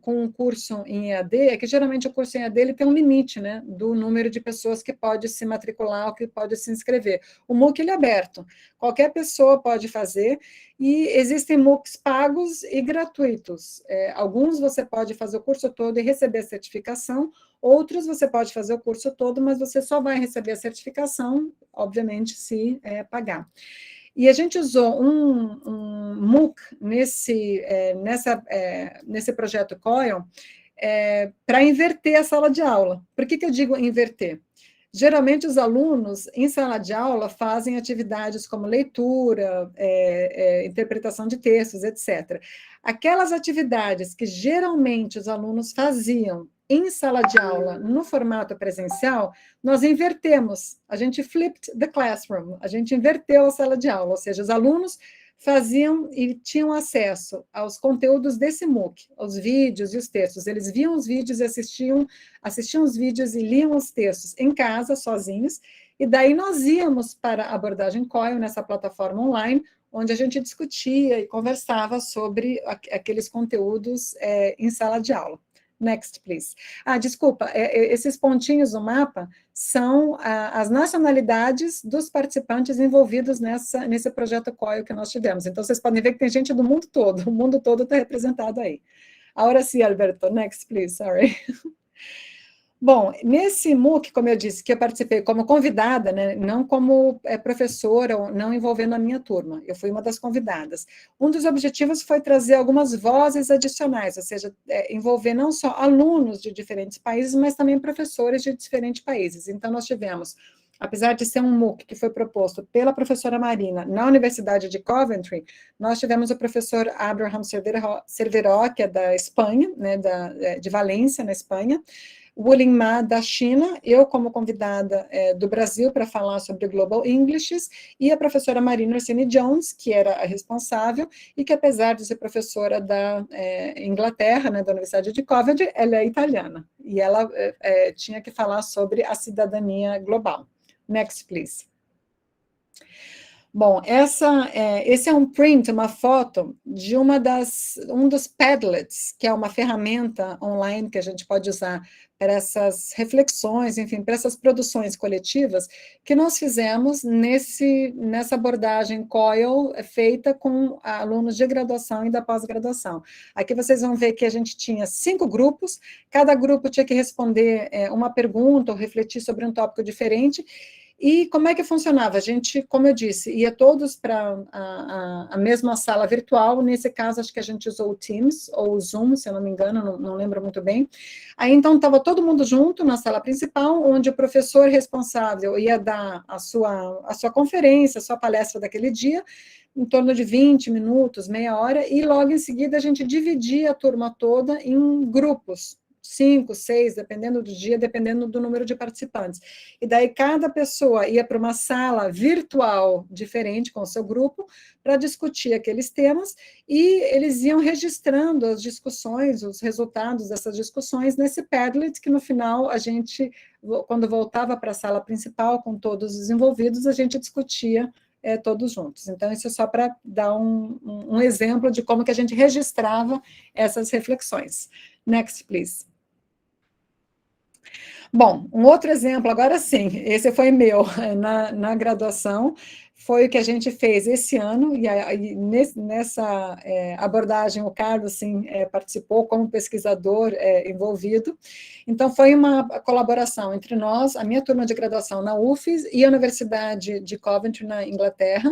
um curso em EAD é que, geralmente, o curso em EAD ele tem um limite, né, do número de pessoas que pode se matricular ou que pode se inscrever. O MOOC ele é aberto. Qualquer pessoa pode fazer, e existem MOOCs pagos e gratuitos. Alguns você pode fazer o curso todo e receber a certificação, outros você pode fazer o curso todo, mas você só vai receber a certificação, obviamente, se pagar. E a gente usou um MOOC nesse projeto COIL para inverter a sala de aula. Por que eu digo inverter? Geralmente, os alunos, em sala de aula, fazem atividades como leitura, interpretação de textos, etc. Aquelas atividades que, geralmente, os alunos faziam em sala de aula, no formato presencial, nós invertemos, a gente flipped the classroom, a gente inverteu a sala de aula, ou seja, os alunos faziam e tinham acesso aos conteúdos desse MOOC, aos vídeos e os textos. Eles viam os vídeos e assistiam os vídeos e liam os textos em casa, sozinhos, e daí nós íamos para a abordagem COIL, nessa plataforma online, onde a gente discutia e conversava sobre aqueles conteúdos em sala de aula. Next, please. Desculpa, esses pontinhos no mapa são as nacionalidades dos participantes envolvidos nesse projeto COIL que nós tivemos. Então, vocês podem ver que tem gente do mundo todo, o mundo todo está representado aí. Agora sim, Alberto, next, please, sorry. Bom, nesse MOOC, como eu disse, que eu participei como convidada, né, não como professora, não envolvendo a minha turma, eu fui uma das convidadas. Um dos objetivos foi trazer algumas vozes adicionais, ou seja, envolver não só alunos de diferentes países, mas também professores de diferentes países. Então, nós tivemos, apesar de ser um MOOC que foi proposto pela professora Marina na Universidade de Coventry, nós tivemos o professor Abraham Cerveró, que é da Espanha, né, de Valência, na Espanha, Wuling Ma, da China, eu como convidada do Brasil para falar sobre Global Englishes, e a professora Marina Orsini Jones, que era a responsável, e que apesar de ser professora da Inglaterra, né, da Universidade de Coventry, ela é italiana, e ela tinha que falar sobre a cidadania global. Next, please. Bom, esse é um print, uma foto de um dos Padlets, que é uma ferramenta online que a gente pode usar para essas reflexões, enfim, para essas produções coletivas que nós fizemos nessa abordagem COIL feita com alunos de graduação e da pós-graduação. Aqui vocês vão ver que a gente tinha 5 grupos, cada grupo tinha que responder uma pergunta ou refletir sobre um tópico diferente. E como é que funcionava? A gente, como eu disse, ia todos para a mesma sala virtual, nesse caso acho que a gente usou o Teams, ou o Zoom, se eu não me engano, não lembro muito bem. Aí então estava todo mundo junto na sala principal, onde o professor responsável ia dar a sua conferência, a sua palestra daquele dia, em torno de 20 minutos, meia hora, e logo em seguida a gente dividia a turma toda em grupos, 5, 6, dependendo do dia, dependendo do número de participantes. E daí cada pessoa ia para uma sala virtual diferente com o seu grupo para discutir aqueles temas e eles iam registrando as discussões, os resultados dessas discussões nesse Padlet, que no final a gente, quando voltava para a sala principal com todos os envolvidos, a gente discutia todos juntos. Então, isso é só para dar um exemplo de como que a gente registrava essas reflexões. Next, please. Bom, um outro exemplo, agora sim, esse foi meu, na graduação, foi o que a gente fez esse ano, e nessa abordagem o Carlos, sim, participou como pesquisador envolvido. Então, foi uma colaboração entre nós, a minha turma de graduação na UFES e a Universidade de Coventry, na Inglaterra,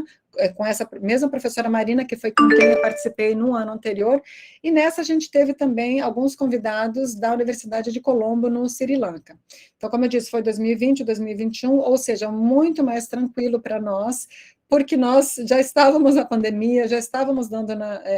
com essa mesma professora Marina, que foi com quem eu participei no ano anterior, e nessa a gente teve também alguns convidados da Universidade de Colombo, no Sri Lanka. Então, como eu disse, foi 2020, 2021, ou seja, muito mais tranquilo para nós, porque nós já estávamos na pandemia, já estávamos dando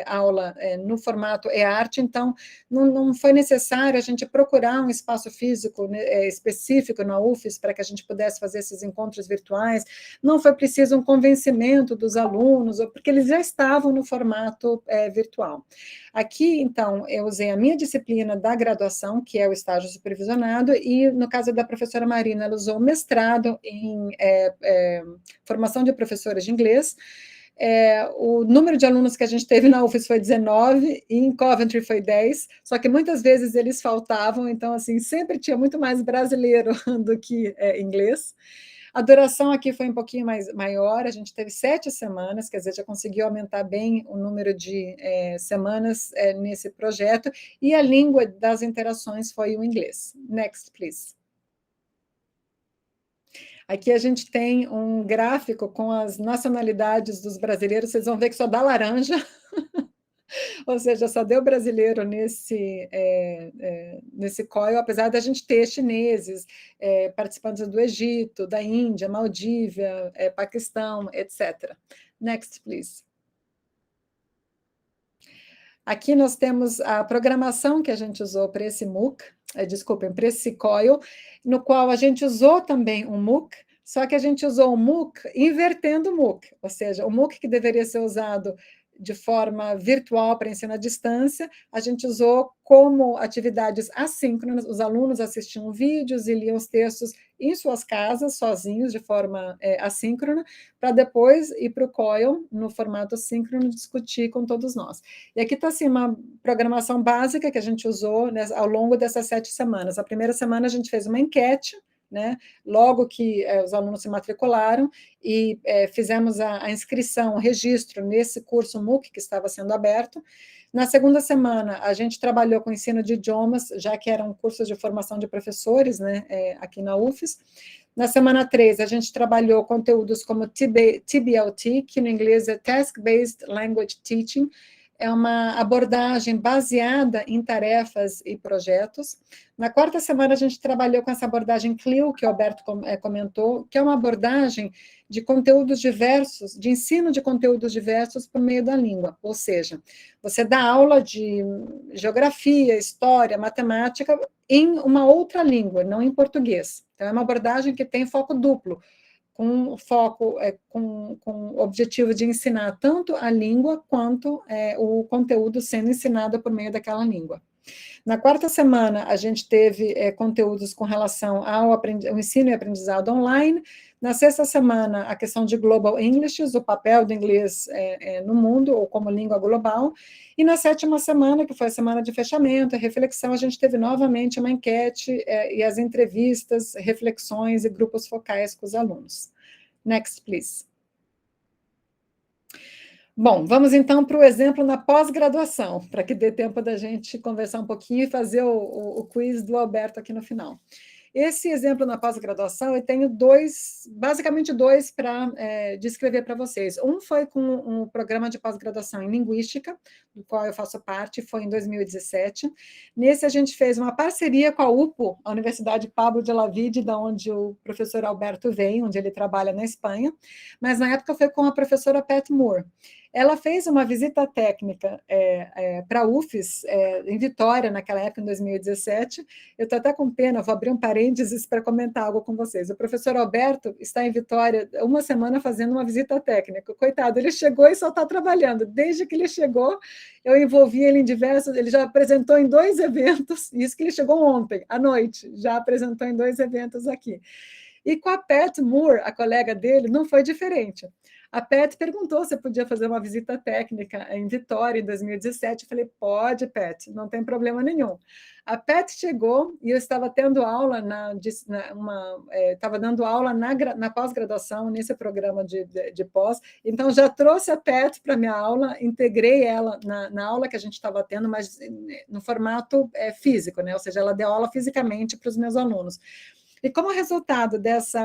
aula no formato e-arte, então não foi necessário a gente procurar um espaço físico específico na UFES para que a gente pudesse fazer esses encontros virtuais, não foi preciso um convencimento dos alunos, porque eles já estavam no formato virtual. Aqui, então, eu usei a minha disciplina da graduação, que é o estágio supervisionado, e no caso da professora Marina, ela usou o mestrado em formação de professores de inglês. O número de alunos que a gente teve na UFES foi 19, e em Coventry foi 10, só que muitas vezes eles faltavam, então, assim, sempre tinha muito mais brasileiro do que inglês. A duração aqui foi um pouquinho maior, a gente teve 7 semanas, quer dizer, já conseguiu aumentar bem o número de semanas nesse projeto, e a língua das interações foi o inglês. Next, please. Aqui a gente tem um gráfico com as nacionalidades dos brasileiros, vocês vão ver que só dá laranja, ou seja, só deu brasileiro nesse COIL, apesar da gente ter chineses, participantes do Egito, da Índia, Maldívia, Paquistão, etc. Next, please. Aqui nós temos a programação que a gente usou para esse MOOC, desculpem, para esse COIL, no qual a gente usou também um MOOC, só que a gente usou o MOOC invertendo o MOOC, ou seja, o MOOC que deveria ser usado de forma virtual para ensino à distância, a gente usou como atividades assíncronas, os alunos assistiam vídeos e liam os textos em suas casas, sozinhos, de forma assíncrona, para depois ir para o COIL, no formato síncrono, discutir com todos nós. E aqui está assim, uma programação básica que a gente usou ao longo dessas 7 semanas. A primeira semana a gente fez uma enquete, né? Logo que os alunos se matricularam e fizemos a inscrição, o registro nesse curso MOOC que estava sendo aberto. Na segunda semana, a gente trabalhou com ensino de idiomas, já que eram cursos de formação de professores, né, aqui na UFES. Na semana 3, a gente trabalhou conteúdos como TBLT, que no inglês é Task-Based Language Teaching, é uma abordagem baseada em tarefas e projetos. Na quarta semana, a gente trabalhou com essa abordagem CLIL, que o Alberto comentou, que é uma abordagem de conteúdos diversos, de ensino de conteúdos diversos por meio da língua. Ou seja, você dá aula de geografia, história, matemática em uma outra língua, não em português. Então, é uma abordagem que tem foco duplo, com foco, com o objetivo de ensinar tanto a língua quanto o conteúdo sendo ensinado por meio daquela língua. Na quarta semana, a gente teve conteúdos com relação ao ensino e aprendizado online. Na sexta semana, a questão de Global English, o papel do inglês no mundo, ou como língua global. E na sétima semana, que foi a semana de fechamento, a reflexão, a gente teve novamente uma enquete e as entrevistas, reflexões e grupos focais com os alunos. Next, please. Bom, vamos então para o exemplo na pós-graduação, para que dê tempo da gente conversar um pouquinho e fazer o quiz do Alberto aqui no final. Esse exemplo na pós-graduação, eu tenho basicamente dois para descrever para vocês. Um foi com um programa de pós-graduação em Linguística, do qual eu faço parte, foi em 2017. Nesse, a gente fez uma parceria com a UPO, a Universidade Pablo de Olavide, da onde o professor Alberto vem, onde ele trabalha na Espanha, mas na época foi com a professora Pat Moore. Ela fez uma visita técnica para a UFES, em Vitória, naquela época, em 2017. Eu estou até com pena, vou abrir um parênteses para comentar algo com vocês. O professor Alberto está em Vitória uma semana fazendo uma visita técnica. Coitado, ele chegou e só está trabalhando. Desde que ele chegou, eu envolvi ele em diversos... Ele já apresentou em 2 eventos, isso que ele chegou ontem, à noite, já apresentou em 2 eventos aqui. E com a Pat Moore, a colega dele, não foi diferente. A Pat perguntou se eu podia fazer uma visita técnica em Vitória, em 2017. Eu falei, pode, Pat, não tem problema nenhum. A Pat chegou e eu estava tendo aula, estava dando aula na pós-graduação, nesse programa de pós, então já trouxe a Pat para a minha aula, integrei ela na aula que a gente estava tendo, mas no formato físico, né? Ou seja, ela deu aula fisicamente para os meus alunos. E como resultado dessa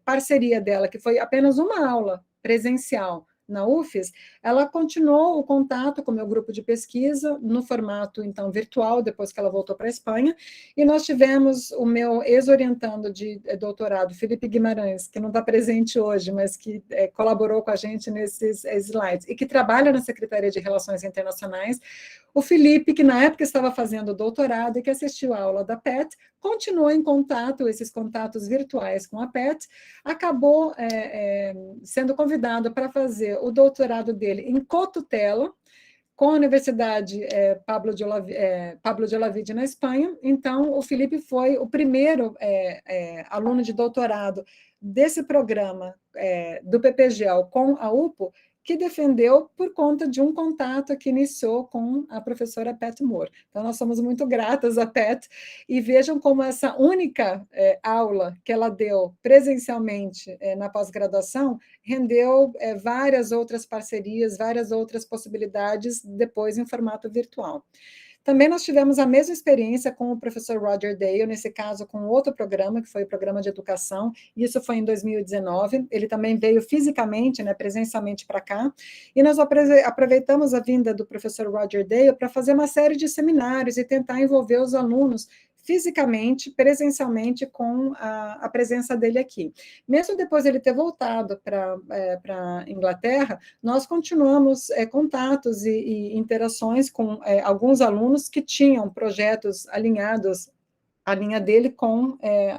parceria dela, que foi apenas uma aula presencial na UFES, ela continuou o contato com o meu grupo de pesquisa no formato, então, virtual, depois que ela voltou para a Espanha, e nós tivemos o meu ex-orientando de doutorado, Felipe Guimarães, que não está presente hoje, mas que colaborou com a gente nesses slides, e que trabalha na Secretaria de Relações Internacionais. O Felipe, que na época estava fazendo doutorado e que assistiu a aula da Pat, continuou em contato, esses contatos virtuais com a Pat, acabou sendo convidado para fazer o doutorado dele em cotutela, com a Universidade Pablo de Olavide, na Espanha. Então, o Felipe foi o primeiro aluno de doutorado desse programa do PPGL com a UPO, que defendeu por conta de um contato que iniciou com a professora Pat Moore. Então, nós somos muito gratas a Pat, e vejam como essa única aula que ela deu presencialmente na pós-graduação rendeu várias outras parcerias, várias outras possibilidades depois em formato virtual. Também nós tivemos a mesma experiência com o professor Roger Dale, nesse caso com outro programa, que foi o programa de educação, isso foi em 2019, ele também veio fisicamente, né, presencialmente para cá, e nós aproveitamos a vinda do professor Roger Dale para fazer uma série de seminários e tentar envolver os alunos fisicamente, presencialmente, com a presença dele aqui. Mesmo depois de ele ter voltado para a Inglaterra, nós continuamos contatos e interações com alguns alunos que tinham projetos alinhados a linha dele com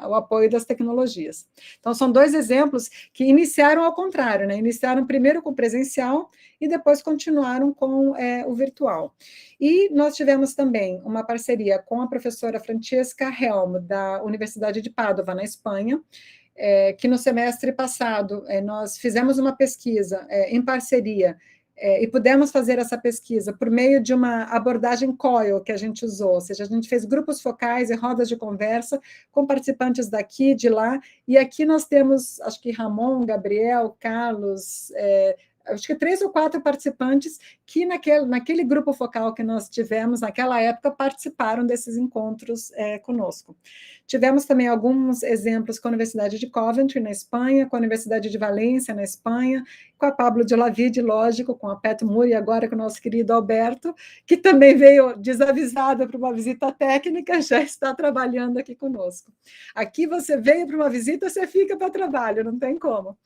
o apoio das tecnologias. Então, são 2 exemplos que iniciaram ao contrário, né? Iniciaram primeiro com o presencial e depois continuaram com o virtual. E nós tivemos também uma parceria com a professora Francesca Helm, da Universidade de Pádua, na Espanha, que no semestre passado nós fizemos uma pesquisa em parceria e pudemos fazer essa pesquisa por meio de uma abordagem COIL que a gente usou, ou seja, a gente fez grupos focais e rodas de conversa com participantes daqui, de lá, e aqui nós temos, acho que Ramon, Gabriel, Carlos, acho que 3 ou 4 participantes que naquele grupo focal que nós tivemos naquela época participaram desses encontros conosco. Tivemos também alguns exemplos com a Universidade de Coventry, na Espanha, com a Universidade de Valência, na Espanha, com a Pablo de Olavide, lógico, com a Pat Moore e agora com o nosso querido Alberto, que também veio desavisado para uma visita técnica, já está trabalhando aqui conosco. Aqui você veio para uma visita, você fica para trabalho, não tem como.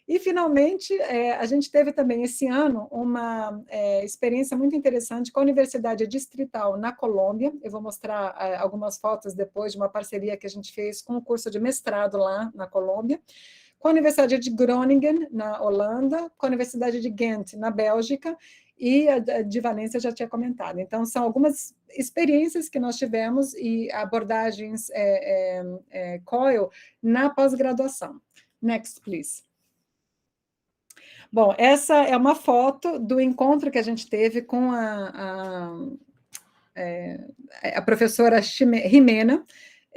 E, finalmente, a gente teve também esse ano uma experiência muito interessante com a Universidade Distrital na Colômbia. Eu vou mostrar algumas fotos depois de uma parceria que a gente fez com o curso de mestrado lá na Colômbia, com a Universidade de Groningen, na Holanda, com a Universidade de Ghent, na Bélgica, e a de Valência eu já tinha comentado. Então, são algumas experiências que nós tivemos e abordagens COIL na pós-graduação. Next, please. Bom, essa é uma foto do encontro que a gente teve com a professora Jimena,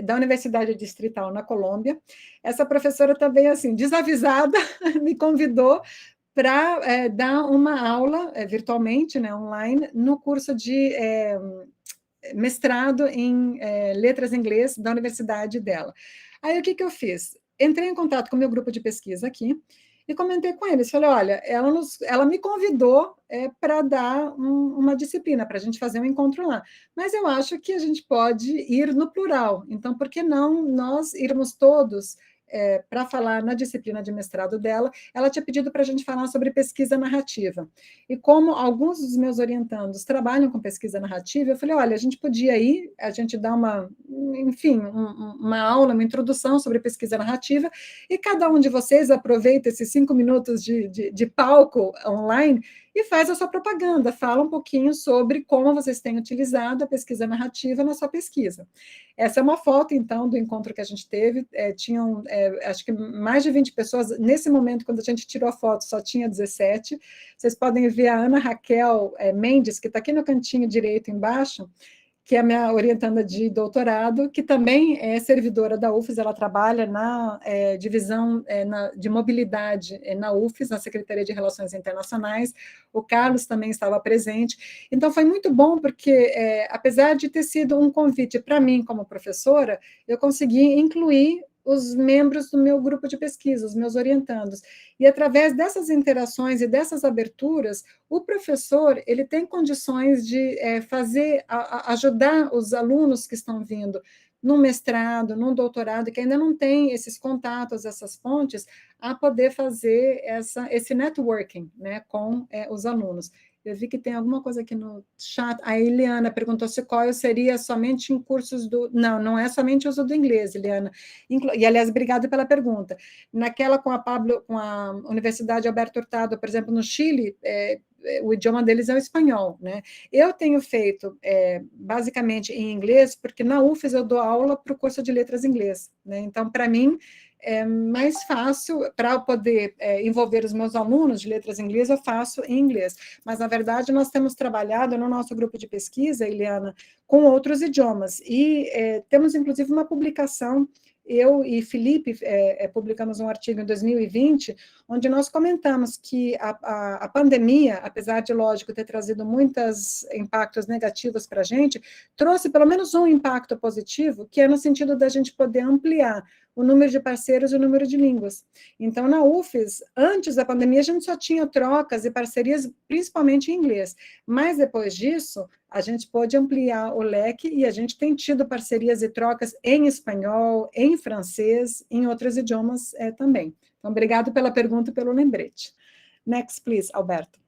da Universidade Distrital na Colômbia. Essa professora também, assim, desavisada, me convidou para dar uma aula virtualmente, né, online, no curso de mestrado em letras em inglês da universidade dela. Aí, o que eu fiz? Entrei em contato com o meu grupo de pesquisa aqui, e comentei com eles, falei, olha, ela me convidou para dar uma disciplina, para a gente fazer um encontro lá, mas eu acho que a gente pode ir no plural, então por que não nós irmos todos para falar na disciplina de mestrado dela? Ela tinha pedido para a gente falar sobre pesquisa narrativa, e como alguns dos meus orientandos trabalham com pesquisa narrativa, eu falei, olha, a gente podia ir, a gente dá uma aula, uma introdução sobre pesquisa narrativa, e cada um de vocês aproveita esses 5 minutos de palco online e faz a sua propaganda, fala um pouquinho sobre como vocês têm utilizado a pesquisa narrativa na sua pesquisa. Essa é uma foto, então, do encontro que a gente teve, tinham, acho que mais de 20 pessoas, nesse momento, quando a gente tirou a foto, só tinha 17, vocês podem ver a Ana Raquel Mendes, que está aqui no cantinho direito embaixo, que é a minha orientanda de doutorado, que também é servidora da UFES, ela trabalha na divisão de mobilidade na UFES, na Secretaria de Relações Internacionais, o Carlos também estava presente, então foi muito bom, porque apesar de ter sido um convite para mim como professora, eu consegui incluir os membros do meu grupo de pesquisa, os meus orientandos. E através dessas interações e dessas aberturas, o professor ele tem condições de ajudar os alunos que estão vindo num mestrado, num doutorado, que ainda não tem esses contatos, essas pontes, a poder fazer esse networking, né, com os alunos. Eu vi que tem alguma coisa aqui no chat. A Eliana perguntou se COIL seria somente em cursos do... Não, não é somente uso do inglês, Eliana. E, aliás, obrigada pela pergunta. Naquela com a Pablo, com a Universidade Alberto Hurtado, por exemplo, no Chile, o idioma deles é o espanhol, né? Eu tenho feito, basicamente, em inglês, porque na UFES eu dou aula para o curso de letras em inglês, né? Então, para mim, é mais fácil, para poder envolver os meus alunos de letras em inglês, eu faço em inglês. Mas, na verdade, nós temos trabalhado no nosso grupo de pesquisa, Eliana, com outros idiomas. E temos, inclusive, uma publicação, eu e Felipe publicamos um artigo em 2020, onde nós comentamos que a pandemia, apesar de, lógico, ter trazido muitos impactos negativos para a gente, trouxe pelo menos um impacto positivo, que é no sentido da gente poder ampliar o número de parceiros e o número de línguas. Então, na UFES, antes da pandemia, a gente só tinha trocas e parcerias, principalmente em inglês. Mas, depois disso, a gente pôde ampliar o leque e a gente tem tido parcerias e trocas em espanhol, em francês, em outros idiomas também. Então, obrigado pela pergunta e pelo lembrete. Next, please, Alberto.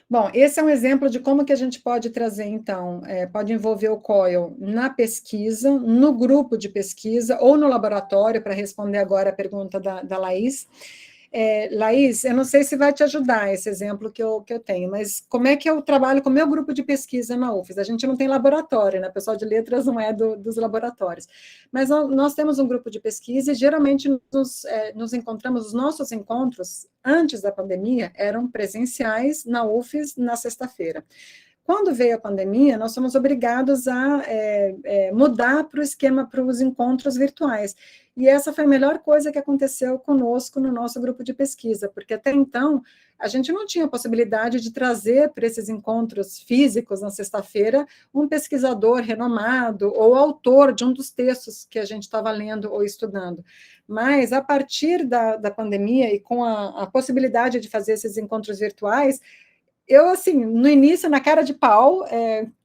Bom, esse é um exemplo de como que a gente pode trazer, então, pode envolver o COIL na pesquisa, no grupo de pesquisa ou no laboratório, para responder agora a pergunta da Laís. Laís, eu não sei se vai te ajudar esse exemplo que eu tenho, mas como é que eu trabalho com o meu grupo de pesquisa na UFES? A gente não tem laboratório, né? O pessoal de letras não é dos laboratórios. Mas nós temos um grupo de pesquisa e geralmente nos encontramos, os nossos encontros, antes da pandemia, eram presenciais na UFES na sexta-feira. Quando veio a pandemia, nós fomos obrigados a mudar para o esquema, para os encontros virtuais. E essa foi a melhor coisa que aconteceu conosco no nosso grupo de pesquisa, porque até então a gente não tinha possibilidade de trazer para esses encontros físicos na sexta-feira um pesquisador renomado ou autor de um dos textos que a gente estava lendo ou estudando. Mas, a partir da pandemia e com a possibilidade de fazer esses encontros virtuais, eu, assim, no início, na cara de pau,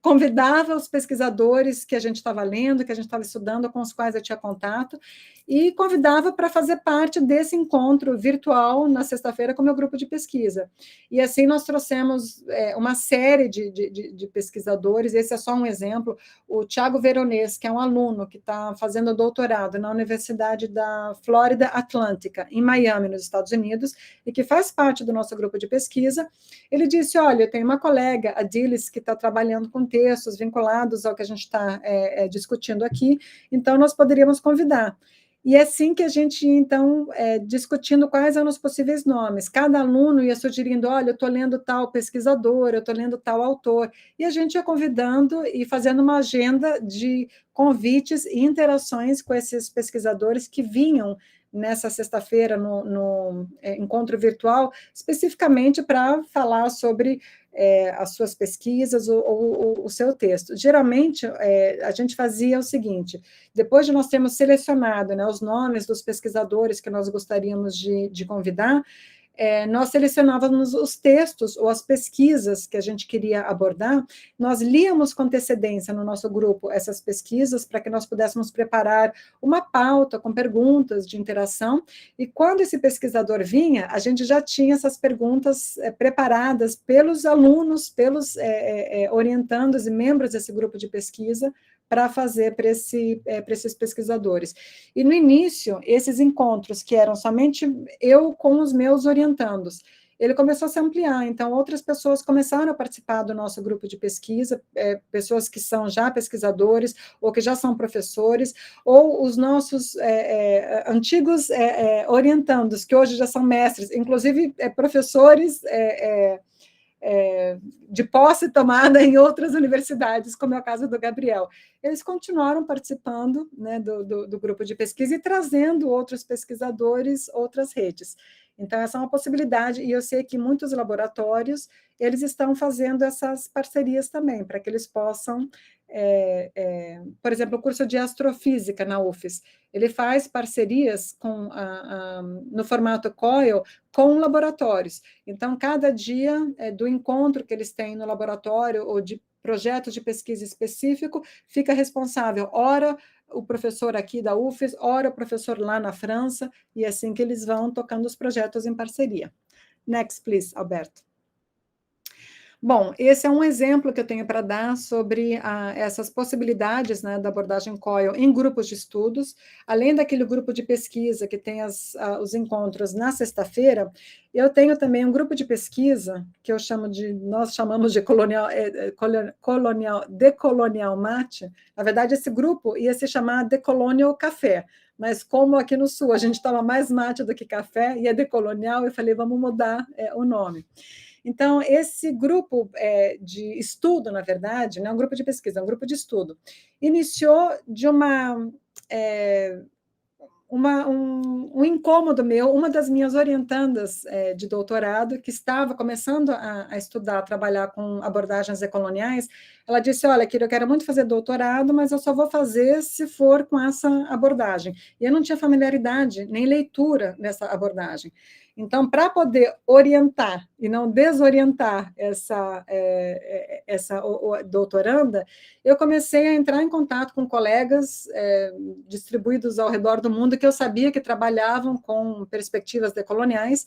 convidava os pesquisadores que a gente estava lendo, que a gente estava estudando, com os quais eu tinha contato, e convidava para fazer parte desse encontro virtual na sexta-feira com o meu grupo de pesquisa. E assim nós trouxemos uma série de pesquisadores, esse é só um exemplo, o Thiago Veronese, que é um aluno que está fazendo doutorado na Universidade da Flórida Atlântica, em Miami, nos Estados Unidos, e que faz parte do nosso grupo de pesquisa. Ele disse, olha, eu tenho uma colega, a Dilis, que está trabalhando com textos vinculados ao que a gente está discutindo aqui, então nós poderíamos convidar. E é assim que a gente, então, discutindo quais eram os possíveis nomes. Cada aluno ia sugerindo, olha, eu estou lendo tal pesquisador, eu estou lendo tal autor, e a gente ia convidando e fazendo uma agenda de convites e interações com esses pesquisadores que vinham nessa sexta-feira no encontro virtual, especificamente para falar sobre as suas pesquisas ou o seu texto. Geralmente, a gente fazia o seguinte, depois de nós termos selecionado, né, os nomes dos pesquisadores que nós gostaríamos de convidar, nós selecionávamos os textos ou as pesquisas que a gente queria abordar, nós líamos com antecedência no nosso grupo essas pesquisas para que nós pudéssemos preparar uma pauta com perguntas de interação, e quando esse pesquisador vinha, a gente já tinha essas perguntas preparadas pelos alunos, pelos orientandos e membros desse grupo de pesquisa, para fazer para esses pesquisadores. E no início, esses encontros, que eram somente eu com os meus orientandos, ele começou a se ampliar, então outras pessoas começaram a participar do nosso grupo de pesquisa, pessoas que são já pesquisadores, ou que já são professores, ou os nossos antigos orientandos, que hoje já são mestres, inclusive professores de posse tomada em outras universidades, como é o caso do Gabriel. Eles continuaram participando, né, do grupo de pesquisa e trazendo outros pesquisadores, outras redes. Então, essa é uma possibilidade, e eu sei que muitos laboratórios, eles estão fazendo essas parcerias também, para que eles possam, por exemplo, o curso de astrofísica na UFES, ele faz parcerias no formato COIL com laboratórios. Então, cada dia do encontro que eles têm no laboratório, ou de projetos de pesquisa específico, fica responsável, ora o professor aqui da UFES, ora o professor lá na França, e assim que eles vão tocando os projetos em parceria. Next, please, Alberto. Bom, esse é um exemplo que eu tenho para dar sobre essas possibilidades, né, da abordagem COIL em grupos de estudos, além daquele grupo de pesquisa que tem os encontros na sexta-feira, eu tenho também um grupo de pesquisa que nós chamamos de Decolonial Mate. Na verdade, esse grupo ia se chamar Decolonial Café, mas como aqui no Sul a gente toma mais mate do que café, e é decolonial, eu falei, vamos mudar o nome. Então, esse grupo de estudo, na verdade, não é um grupo de pesquisa, é um grupo de estudo, iniciou de um incômodo meu, uma das minhas orientandas de doutorado, que estava começando a estudar, a trabalhar com abordagens decoloniais, ela disse, olha, Kira, eu quero muito fazer doutorado, mas eu só vou fazer se for com essa abordagem. E eu não tinha familiaridade, nem leitura nessa abordagem. Então, para poder orientar e não desorientar essa doutoranda, eu comecei a entrar em contato com colegas distribuídos ao redor do mundo que eu sabia que trabalhavam com perspectivas decoloniais.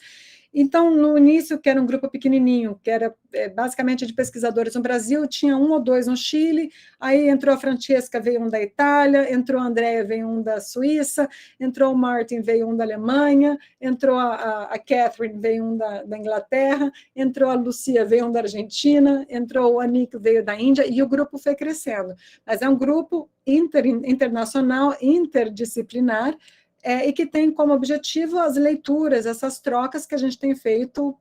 Então, no início, que era um grupo pequenininho, que era basicamente de pesquisadores no Brasil, tinha 1 ou 2 no Chile, aí entrou a Francesca, veio um da Itália, entrou a Andrea, veio um da Suíça, entrou o Martin, veio um da Alemanha, entrou a Catherine, veio um da Inglaterra, entrou a Lucia, veio um da Argentina, entrou o Anik, veio da Índia, e o grupo foi crescendo. Mas é um grupo internacional, interdisciplinar, e que tem como objetivo as leituras, essas trocas que a gente tem feito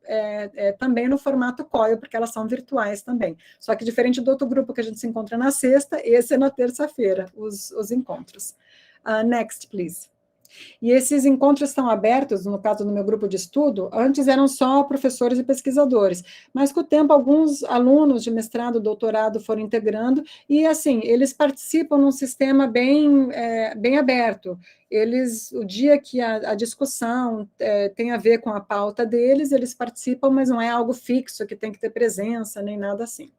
também no formato COIL, porque elas são virtuais também. Só que diferente do outro grupo que a gente se encontra na sexta, esse é na terça-feira, os encontros. Next, please. E esses encontros estão abertos, no caso do meu grupo de estudo, antes eram só professores e pesquisadores, mas com o tempo alguns alunos de mestrado, doutorado foram integrando, e assim, eles participam num sistema bem aberto. O dia que a discussão tem a ver com a pauta deles, eles participam, mas não é algo fixo, que tem que ter presença, nem nada assim.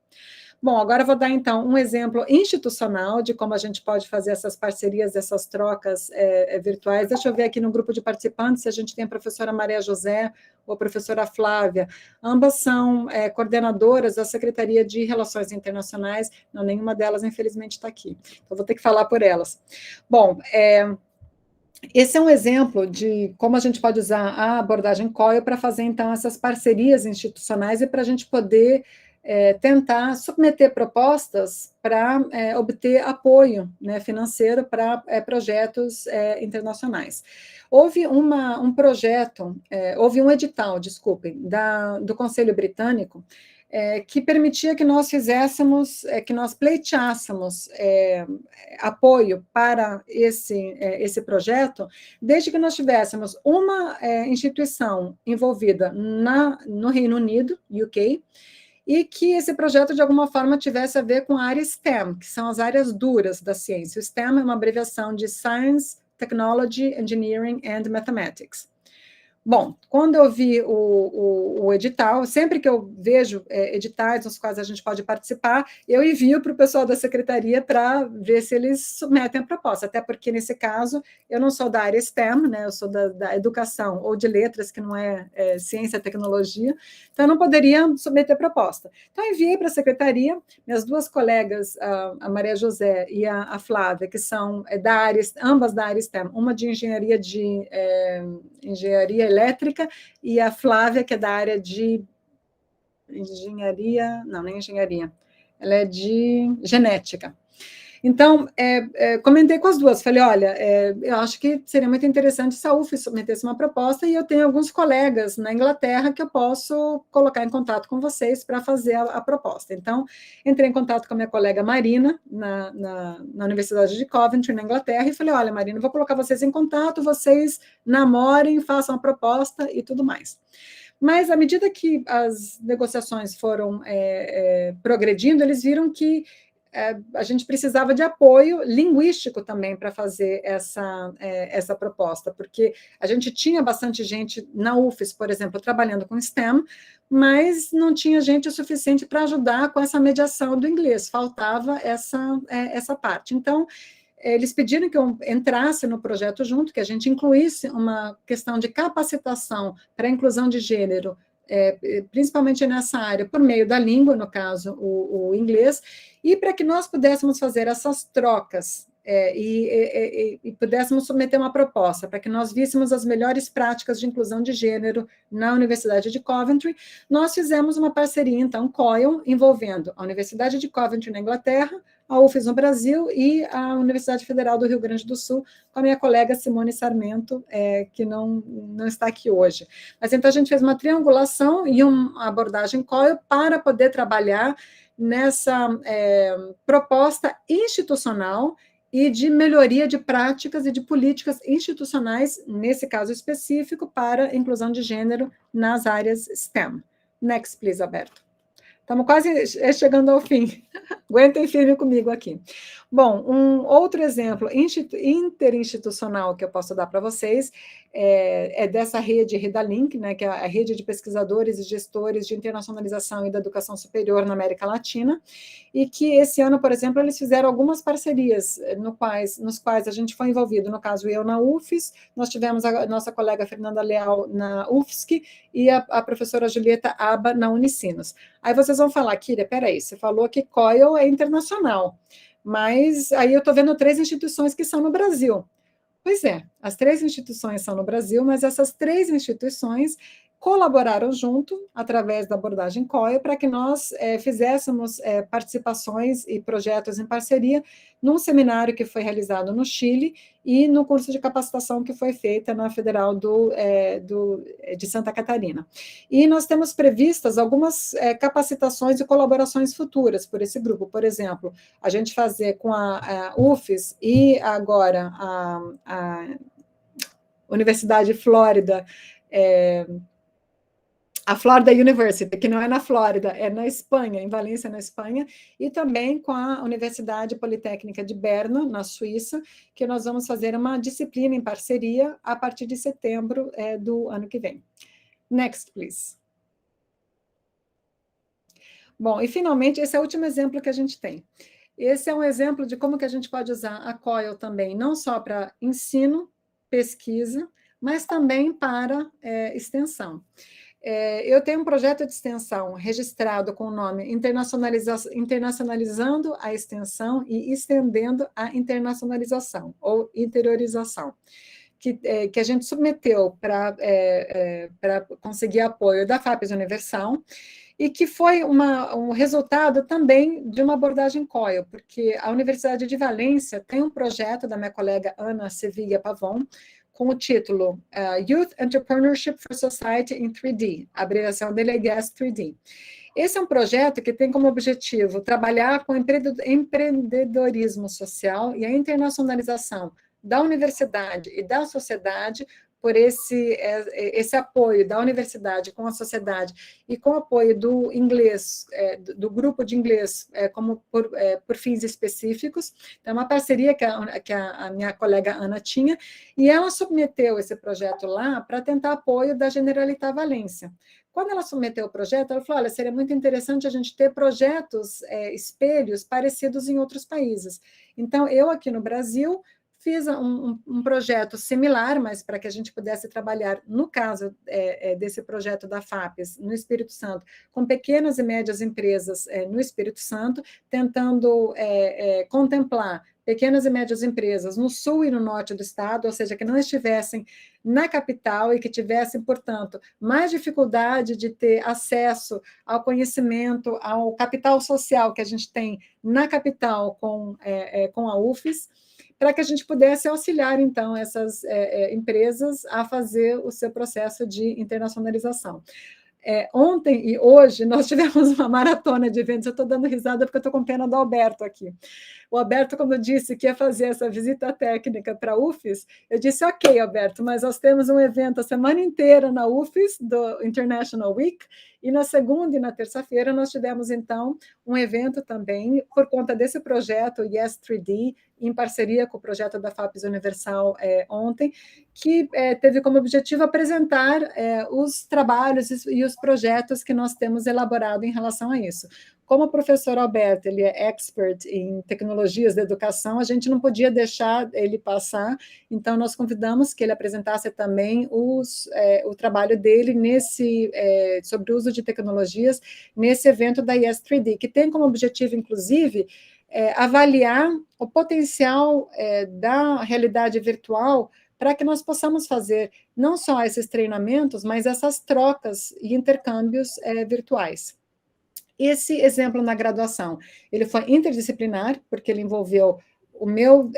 Bom, agora eu vou dar, então, um exemplo institucional de como a gente pode fazer essas parcerias, essas trocas virtuais. Deixa eu ver aqui no grupo de participantes se a gente tem a professora Maria José ou a professora Flávia. Ambas são coordenadoras da Secretaria de Relações Internacionais. Não, nenhuma delas, infelizmente, está aqui. Então, vou ter que falar por elas. Bom, esse é um exemplo de como a gente pode usar a abordagem COIL para fazer, então, essas parcerias institucionais e para a gente poder tentar submeter propostas para obter apoio, né, financeiro para projetos internacionais. Houve um projeto, houve um edital, desculpem, do Conselho Britânico, que permitia que nós fizéssemos, que nós pleiteássemos apoio para esse projeto, desde que nós tivéssemos uma instituição envolvida no Reino Unido, UK, e que esse projeto, de alguma forma, tivesse a ver com a área STEM, que são as áreas duras da ciência. O STEM é uma abreviação de Science, Technology, Engineering and Mathematics. Bom, quando eu vi o edital, sempre que eu vejo editais nos quais a gente pode participar, eu envio para o pessoal da secretaria para ver se eles submetem a proposta, até porque, nesse caso, eu não sou da área STEM, né, eu sou da educação ou de letras, que não é ciência e tecnologia, então eu não poderia submeter proposta. Então, eu enviei para a secretaria, minhas duas colegas, a Maria José e a Flávia, que são ambas da área STEM, uma de engenharia elétrica, e a Flávia, que é da área de engenharia, não, nem engenharia, ela é de genética. Então, comentei com as duas, falei, olha, eu acho que seria muito interessante se a UF submetesse uma proposta, e eu tenho alguns colegas na Inglaterra que eu posso colocar em contato com vocês para fazer a proposta. Então, entrei em contato com a minha colega Marina, na Universidade de Coventry, na Inglaterra, e falei, olha, Marina, vou colocar vocês em contato, vocês namorem, façam a proposta e tudo mais. Mas, à medida que as negociações foram progredindo, eles viram que a gente precisava de apoio linguístico também para fazer essa proposta, porque a gente tinha bastante gente na UFES, por exemplo, trabalhando com STEM, mas não tinha gente o suficiente para ajudar com essa mediação do inglês, faltava essa parte. Então, eles pediram que eu entrasse no projeto junto, que a gente incluísse uma questão de capacitação para a inclusão de gênero, principalmente nessa área, por meio da língua, no caso, o inglês, e para que nós pudéssemos fazer essas trocas e pudéssemos submeter uma proposta, para que nós víssemos as melhores práticas de inclusão de gênero na Universidade de Coventry. Nós fizemos uma parceria, então, COIL, envolvendo a Universidade de Coventry, na Inglaterra, a UFES no Brasil e a Universidade Federal do Rio Grande do Sul, com a minha colega Simone Sarmento, que não está aqui hoje. Mas então a gente fez uma triangulação e uma abordagem COIL para poder trabalhar nessa proposta institucional e de melhoria de práticas e de políticas institucionais, nesse caso específico, para a inclusão de gênero nas áreas STEM. Next, please, Alberto. Estamos quase chegando ao fim. Aguentem firme comigo aqui. Bom, um outro exemplo interinstitucional que eu posso dar para vocês é dessa rede Redalink, né, que é a rede de pesquisadores e gestores de internacionalização e da educação superior na América Latina, e que esse ano, por exemplo, eles fizeram algumas parcerias nos quais a gente foi envolvido. No caso, eu na UFES, nós tivemos a nossa colega Fernanda Leal na UFSC e a professora Julieta Aba na Unicinos. Aí vocês vão falar, Kíria, peraí, você falou que COIL é internacional, mas aí eu estou vendo 3 instituições que são no Brasil. Pois é, as 3 instituições são no Brasil, mas essas 3 instituições colaboraram junto, através da abordagem COIL, para que nós fizéssemos participações e projetos em parceria num seminário que foi realizado no Chile e no curso de capacitação que foi feita na Federal de Santa Catarina. E nós temos previstas algumas capacitações e colaborações futuras por esse grupo. Por exemplo, a gente fazer com a UFES e agora a Universidade Flórida, a Florida University, que não é na Flórida, é na Espanha, em Valência, na Espanha, e também com a Universidade Politécnica de Berna, na Suíça, que nós vamos fazer uma disciplina em parceria a partir de setembro do ano que vem. Next, please. Bom, e finalmente, esse é o último exemplo que a gente tem. Esse é um exemplo de como que a gente pode usar a COIL também, não só para ensino, pesquisa, mas também para extensão. Eu tenho um projeto de extensão registrado com o nome Internacionalizando a Extensão e Estendendo a Internacionalização, ou Interiorização, que a gente submeteu para conseguir apoio da FAPES Universal, e que foi um resultado também de uma abordagem COIL, porque a Universidade de Valência tem um projeto da minha colega Ana Sevilla Pavon, com o título Youth Entrepreneurship for Society in 3D, a abreviação dele é GAS 3D. Esse é um projeto que tem como objetivo trabalhar com empreendedorismo social e a internacionalização da universidade e da sociedade por esse apoio da universidade com a sociedade e com o apoio do inglês, do grupo de inglês, como por fins específicos. Então, é uma parceria que a minha colega Ana tinha, e ela submeteu esse projeto lá para tentar apoio da Generalitat Valência. Quando ela submeteu o projeto, ela falou, olha, seria muito interessante a gente ter projetos espelhos parecidos em outros países. Então, eu aqui no Brasil fiz um projeto similar, mas para que a gente pudesse trabalhar, no caso desse projeto da FAPES, no Espírito Santo, com pequenas e médias empresas no Espírito Santo, tentando contemplar pequenas e médias empresas no sul e no norte do estado, ou seja, que não estivessem na capital e que tivessem, portanto, mais dificuldade de ter acesso ao conhecimento, ao capital social que a gente tem na capital com a UFES, para que a gente pudesse auxiliar, então, essas empresas a fazer o seu processo de internacionalização. Ontem e hoje nós tivemos uma maratona de eventos, eu estou dando risada porque eu estou com pena do Alberto aqui. O Alberto, quando disse que ia fazer essa visita técnica para a UFES, eu disse, ok, Alberto, mas nós temos um evento a semana inteira na UFES, do International Week, e na segunda e na terça-feira nós tivemos, então, um evento também, por conta desse projeto Yes 3D, em parceria com o projeto da FAPES Universal ontem, que teve como objetivo apresentar os trabalhos e os projetos que nós temos elaborado em relação a isso. Como o professor Alberto ele é expert em tecnologias da educação, a gente não podia deixar ele passar, então nós convidamos que ele apresentasse também o trabalho dele sobre o uso de tecnologias nesse evento da Yes 3D, que tem como objetivo, inclusive, avaliar o potencial da realidade virtual para que nós possamos fazer não só esses treinamentos, mas essas trocas e intercâmbios virtuais. Esse exemplo na graduação, ele foi interdisciplinar, porque ele envolveu o meu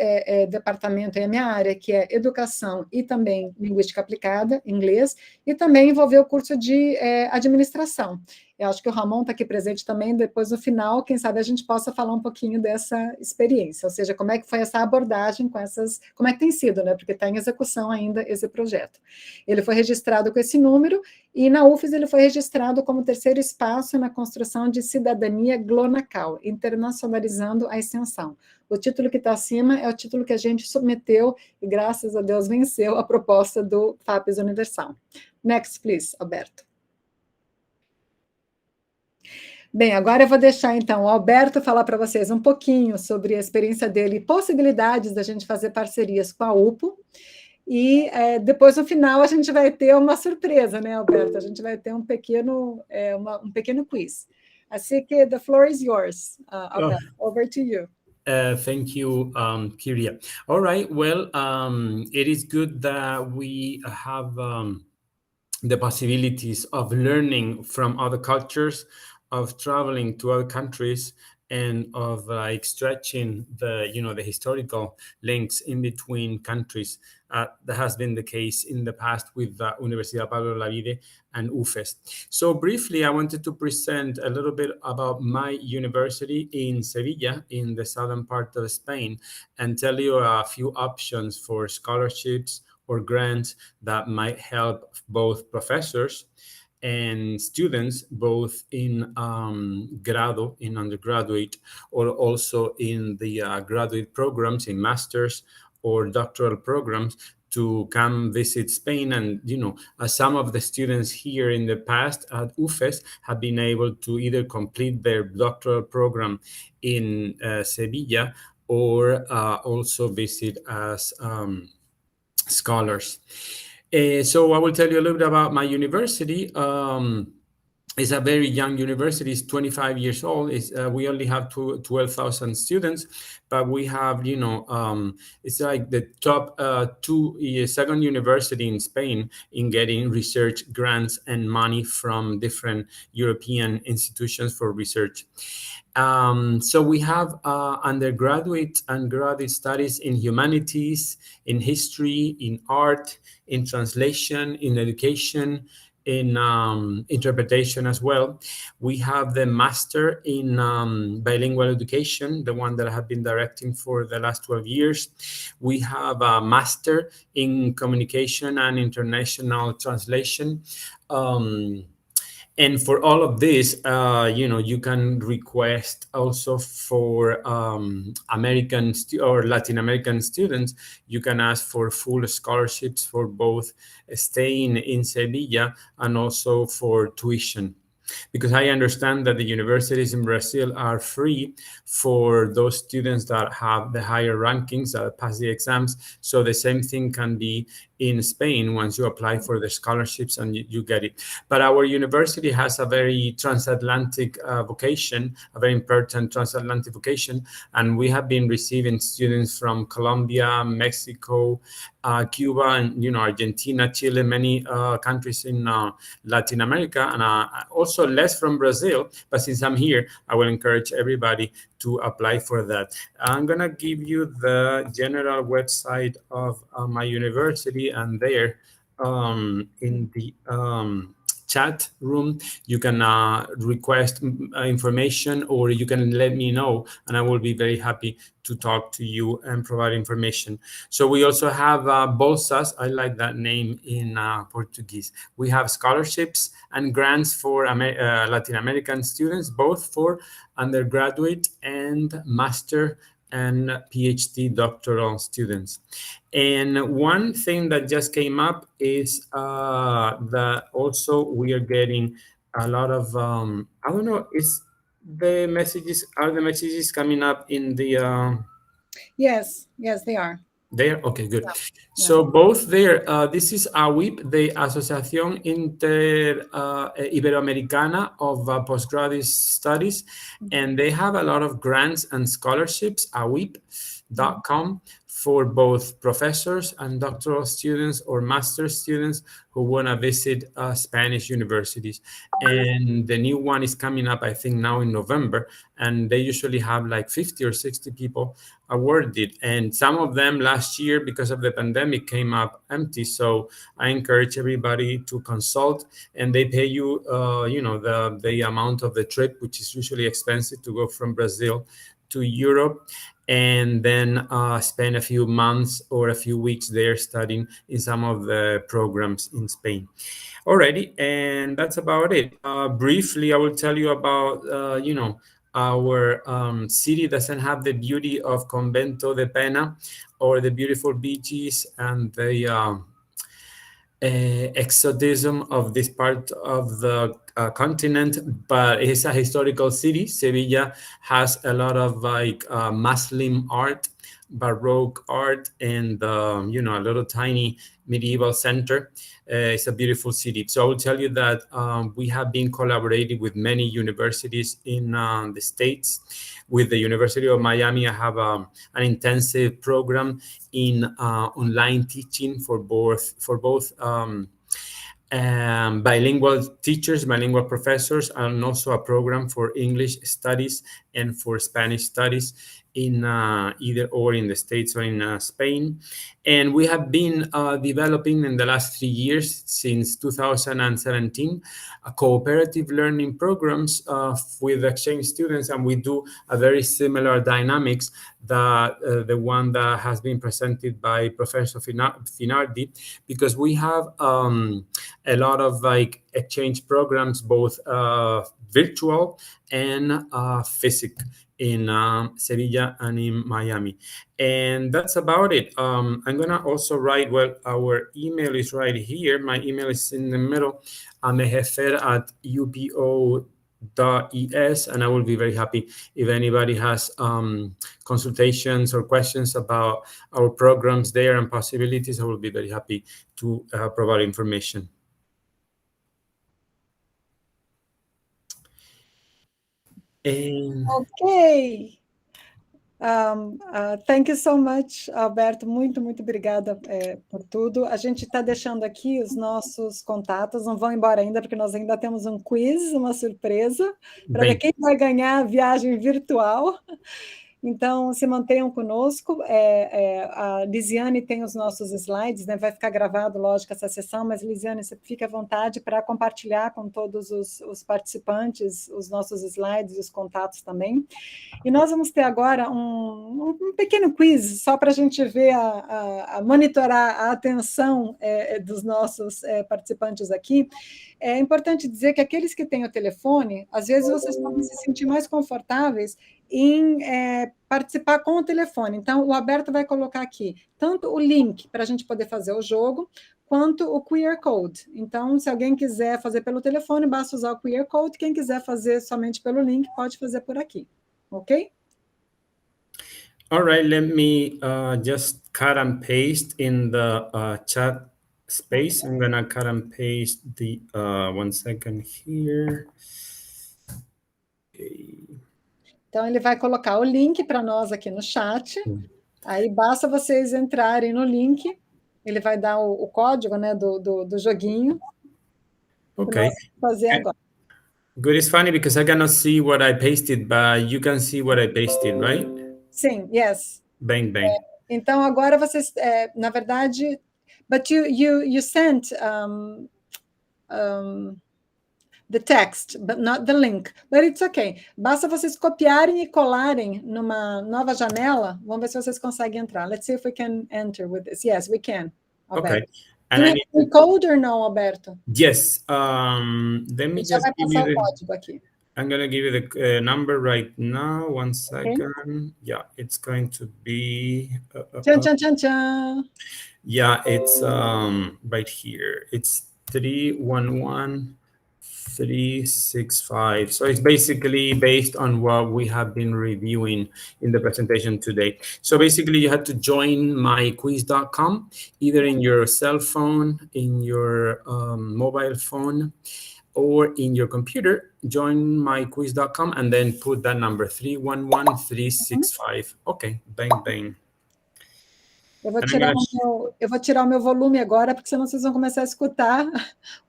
departamento e a minha área, que é educação e também linguística aplicada, inglês, e também envolveu o curso de administração. Eu acho que o Ramon está aqui presente também, depois no final, quem sabe a gente possa falar um pouquinho dessa experiência, ou seja, como é que foi essa abordagem com essas, como é que tem sido, né, porque está em execução ainda esse projeto. Ele foi registrado com esse número, e na UFES ele foi registrado como terceiro espaço na construção de cidadania GLONACAL, internacionalizando a extensão. O título que está acima é o título que a gente submeteu, e graças a Deus venceu a proposta do FAPES Universal. Next, please, Alberto. Bem, agora eu vou deixar, então, o Alberto falar para vocês um pouquinho sobre a experiência dele e possibilidades da gente fazer parcerias com a UPO. E depois, no final, a gente vai ter uma surpresa, né, Alberto? A gente vai ter um pequeno quiz. Assim que, the floor is yours, Alberto. Over to you. Thank you, Kyria. All right, well, it is good that we have the possibilities of learning from other cultures, of traveling to other countries, and of like stretching the the historical links in between countries. That has been the case in the past with Universidad Pablo Olavide and UFES. So briefly, I wanted to present a little bit about my university in Sevilla, in the southern part of Spain, and tell you a few options for scholarships or grants that might help both professors and students, both in grado, in undergraduate, or also in the graduate programs, in masters or doctoral programs, to come visit Spain. And, some of the students here in the past at UFES have been able to either complete their doctoral program in Sevilla or also visit as scholars. So I will tell you a little bit about my university. It's a very young university. It's 25 years old. We only have 12,000 students, but we have, it's like the top second university in Spain in getting research grants and money from different European institutions for research. So we have undergraduate and graduate studies in humanities, in history, in art, in translation, in education, in interpretation as well. We have the master in bilingual education, the one that I have been directing for the last 12 years. We have a master in communication and international translation. And for all of this, you can request also for American or Latin American students. You can ask for full scholarships for both staying in Sevilla and also for tuition. Because I understand that the universities in Brazil are free for those students that have the higher rankings, that pass the exams. So the same thing can be in Spain once you apply for the scholarships and you get it. But our university has a very transatlantic vocation, a very important transatlantic vocation. And we have been receiving students from Colombia, Mexico, Cuba, and Argentina, Chile, many countries in Latin America, and also less from Brazil. But since I'm here, I will encourage everybody to apply for that. I'm gonna give you the general website of my university, and there in the chat room you can request information, or you can let me know, and I will be very happy to talk to you and provide information. So we also have bolsas. I like that name in Portuguese. We have scholarships and grants for Latin American students, both for undergraduate and master and PhD doctoral students. And one thing that just came up is that also we are getting a lot of, I don't know, are the messages coming up in the... Yes, they are. There? Okay, good. Yeah. So both there, this is AWIP, the Asociación Iberoamericana of Postgraduate Studies, and they have a lot of grants and scholarships, AWIP. sevilla.edu.com for both professors and doctoral students or master's students who want to visit Spanish universities. And the new one is coming up, I think, now in November, and they usually have like 50 or 60 people awarded. And some of them last year, because of the pandemic, came up empty. So I encourage everybody to consult, and they pay you, the amount of the trip, which is usually expensive to go from Brazil to Europe, and then spend a few months or a few weeks there studying in some of the programs in Spain. Alrighty, and that's about it. Briefly, I will tell you about, our city doesn't have the beauty of Convento de Pena or the beautiful beaches and the exotism of this part of the continent, but it's a historical city. Sevilla has a lot of Muslim art, Baroque art, and a little tiny medieval center. It's a beautiful city. So I will tell you that we have been collaborating with many universities in the States. With the University of Miami, I have an intensive program in online teaching for both bilingual teachers, bilingual professors, and also a program for English studies and for Spanish studies in either or in the States or in Spain. And we have been developing in the last 3 years, since 2017, cooperative learning programs with exchange students, and we do a very similar dynamics that the one that has been presented by Professor Finardi, because we have a lot of exchange programs, both virtual and physical, in Sevilla and in Miami. And that's about it. I'm gonna also write, well, our email is right here. My email is in the middle, mejefer@upo.es, and I will be very happy if anybody has consultations or questions about our programs there and possibilities. I will be very happy to provide information. Ok. Thank you so much, Alberto. Muito, muito obrigada por tudo. A gente está deixando aqui os nossos contatos, não vão embora ainda, porque nós ainda temos um quiz, uma surpresa, para ver quem vai ganhar a viagem virtual. Então, se mantenham conosco. A Lisiane tem os nossos slides, né? Vai ficar gravado, lógico, essa sessão, mas, Lisiane, você fica à vontade para compartilhar com todos os participantes os nossos slides e os contatos também. E nós vamos ter agora um pequeno quiz, só para a gente ver, monitorar a atenção dos nossos participantes aqui. É importante dizer que aqueles que têm o telefone, às vezes vocês podem se sentir mais confortáveis em participar com o telefone. Então, o Alberto vai colocar aqui tanto o link para a gente poder fazer o jogo, quanto o QR Code. Então, se alguém quiser fazer pelo telefone, basta usar o QR Code. Quem quiser fazer somente pelo link, pode fazer por aqui. Ok? All right, let me just cut and paste in the chat space. I'm gonna cut and paste the, 1 second here. Okay. Então, ele vai colocar o link para nós aqui no chat. Aí, basta vocês entrarem no link. Ele vai dar o código, né, do joguinho. Okay. Fazer agora. Good. It's funny because I cannot see what I pasted, but you can see what I pasted, right? Sim, yes. Bang, bang. Então, agora vocês, na verdade... But you sent the text, but not the link. But it's okay. Basta vocês copiarem e colarem numa nova janela. Vamos ver se vocês conseguem entrar. Let's see if we can enter with this. Yes, we can. Alberto. Okay. And do you have code or no, Alberto? Yes. Let me just give you the código aqui. I'm going to give you the number right now. 1 second. Okay. Yeah, it's going to be... Chan, chan, chan, chan. Yeah, it's right here. It's 311365. So it's basically based on what we have been reviewing in the presentation today. So basically, you have to join myquiz.com, either in your cell phone, in your mobile phone, or in your computer, join myquiz.com and then put that number 311365. Okay, bang, bang. Eu vou tirar o meu volume agora, porque senão vocês vão começar a escutar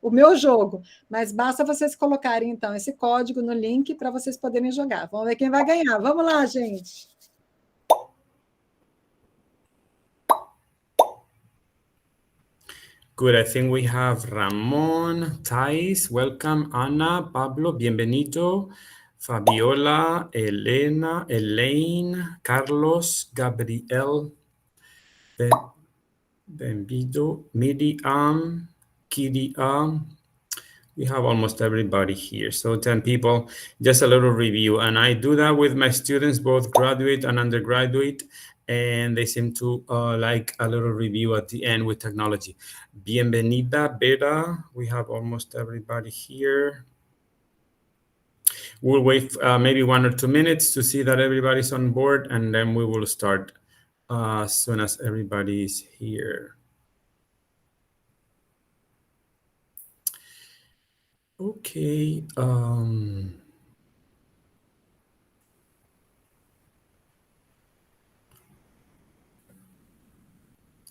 o meu jogo. Mas basta vocês colocarem, então, esse código no link para vocês poderem jogar. Vamos ver quem vai ganhar. Vamos lá, gente. Good. I think we have Ramon, Thais, welcome. Ana, Pablo, bienvenido. Fabiola, Elena, Elaine, Carlos, Gabriel, Benvido, Miriam, Kiriam. We have almost everybody here. So 10 people, just a little review. And I do that with my students, both graduate and undergraduate. And they seem to like a little review at the end with technology. Bienvenida, Beta. We have almost everybody here. We'll wait maybe 1 or 2 minutes to see that everybody's on board, and then we will start as soon as everybody's here. Okay.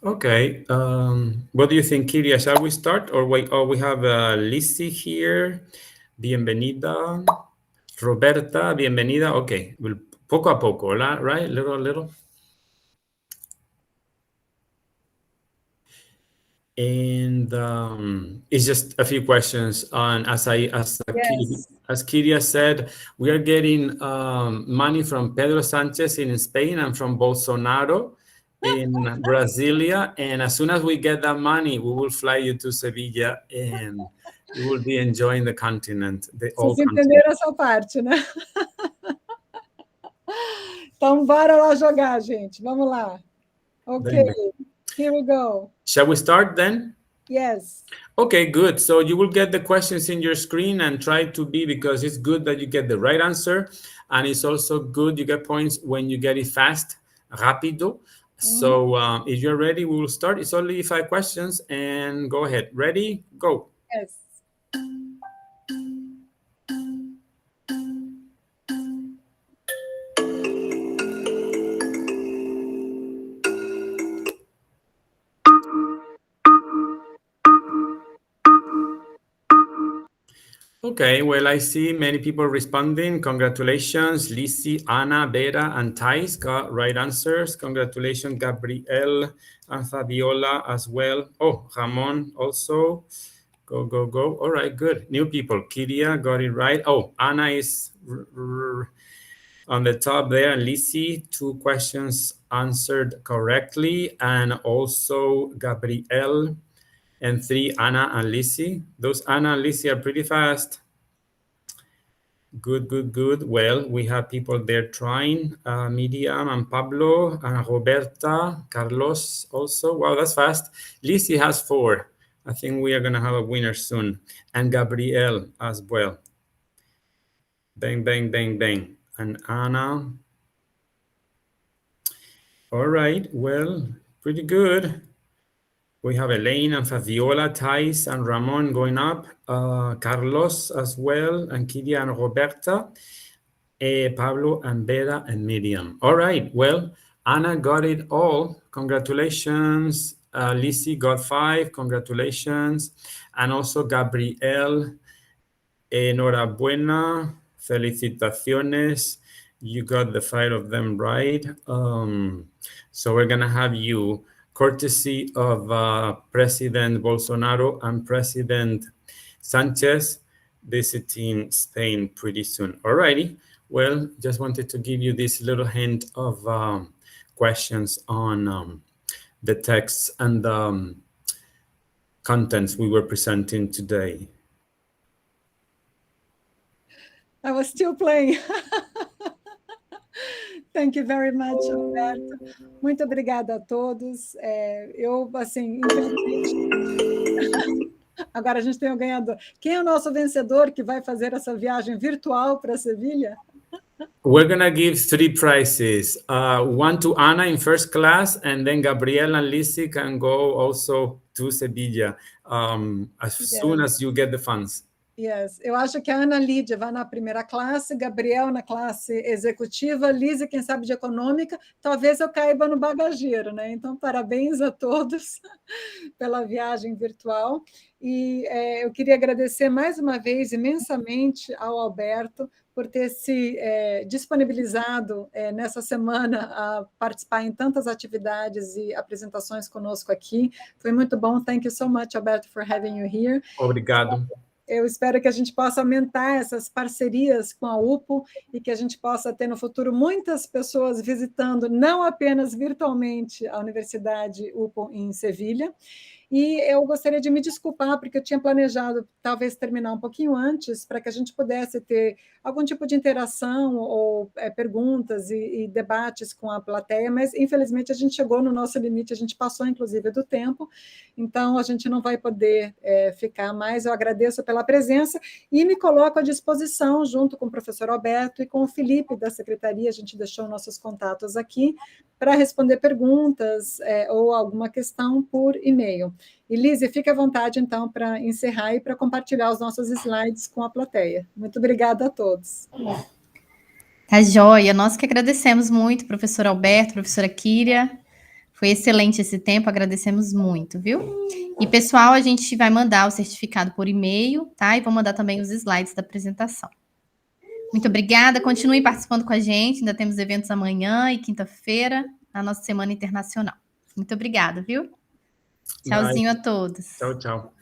Okay. What do you think, Kiria? Shall we start or wait? Oh, we have Lizzie here. Bienvenida. Roberta, bienvenida. Okay. Well, poco a poco, right? Little. And it's just a few questions on, as Kiria said, we are getting money from Pedro Sanchez in Spain and from Bolsonaro in Brasilia. And as soon as we get that money, we will fly you to Sevilla and you will be enjoying the continent. Vocês entenderam essa parte, né? Então, bora lá jogar, gente. Vamos lá. Okay, here we go. Shall we start then? Yes. Okay, good. So you will get the questions in your screen and try to be, because it's good that you get the right answer. And it's also good you get points when you get it fast, rápido. So if you're ready, we will start. It's only 5 questions and go ahead. Ready? Go. Yes. Okay, well, I see many people responding. Congratulations, Lizzie, Ana, Vera, and Thais got right answers. Congratulations, Gabriel and Fabiola as well. Oh, Ramon also. Go. All right, good. New people. Kiria got it right. Oh, Ana is on the top there. And Lizzie, 2 questions answered correctly. And also Gabriel. And 3, Ana and Lizzie. Those Ana and Lizzie are pretty fast. Good. Well, we have people there trying. Miriam and Pablo, and Roberta, Carlos also. Wow, that's fast. Lizzie has 4. I think we are going to have a winner soon. And Gabriel as well. Bang. And Ana. All right, well, pretty good. We have Elaine and Fabiola, Thais and Ramon going up. Carlos as well, and Kiria and Roberta. Pablo and Vera and Miriam. All right, well, Ana got it all. Congratulations. Lizzie got 5. Congratulations. And also Gabriel. Enhorabuena. Felicitaciones. You got the 5 of them right. So we're going to have you, courtesy of President Bolsonaro and President Sanchez, visiting Spain pretty soon. All righty. Well, just wanted to give you this little hint of questions on the texts and the contents we were presenting today. I was still playing. Thank you very much, Roberto. Muito obrigada a todos. Eu, assim, infelizmente... Agora a gente tem o ganhador. Quem é o nosso vencedor que vai fazer essa viagem virtual para Sevilha? We're going to give 3 prizes. 1 to Ana in first class, and then Gabriel and Lizzie can go also to Sevilla as soon as you get the funds. Yes. Eu acho que a Ana Lídia vai na primeira classe, Gabriel na classe executiva, Lise, quem sabe, de econômica, talvez eu caiba no bagageiro, né? Então, parabéns a todos pela viagem virtual. E eu queria agradecer mais uma vez imensamente ao Alberto por ter se disponibilizado nessa semana a participar em tantas atividades e apresentações conosco aqui. Foi muito bom. Thank you so much, Alberto, for having you here. Obrigado. Eu espero que a gente possa aumentar essas parcerias com a UPO e que a gente possa ter no futuro muitas pessoas visitando, não apenas virtualmente, a Universidade UPO em Sevilha. E eu gostaria de me desculpar, porque eu tinha planejado talvez terminar um pouquinho antes, para que a gente pudesse ter algum tipo de interação ou perguntas e debates com a plateia, mas infelizmente a gente chegou no nosso limite, a gente passou inclusive do tempo, então a gente não vai poder ficar mais. Eu agradeço pela presença e me coloco à disposição, junto com o professor Alberto e com o Felipe da secretaria, a gente deixou nossos contatos aqui, para responder perguntas ou alguma questão por e-mail. E, Lise, fique à vontade, então, para encerrar e para compartilhar os nossos slides com a plateia. Muito obrigada a todos. Tá joia. Nós que agradecemos muito, professor Alberto, professora Kíria. Foi excelente esse tempo, agradecemos muito, viu? E, pessoal, a gente vai mandar o certificado por e-mail, tá? E vou mandar também os slides da apresentação. Muito obrigada, continue participando com a gente, ainda temos eventos amanhã e quinta-feira, na nossa Semana Internacional. Muito obrigada, viu? Tchauzinho a todos. Tchau, tchau.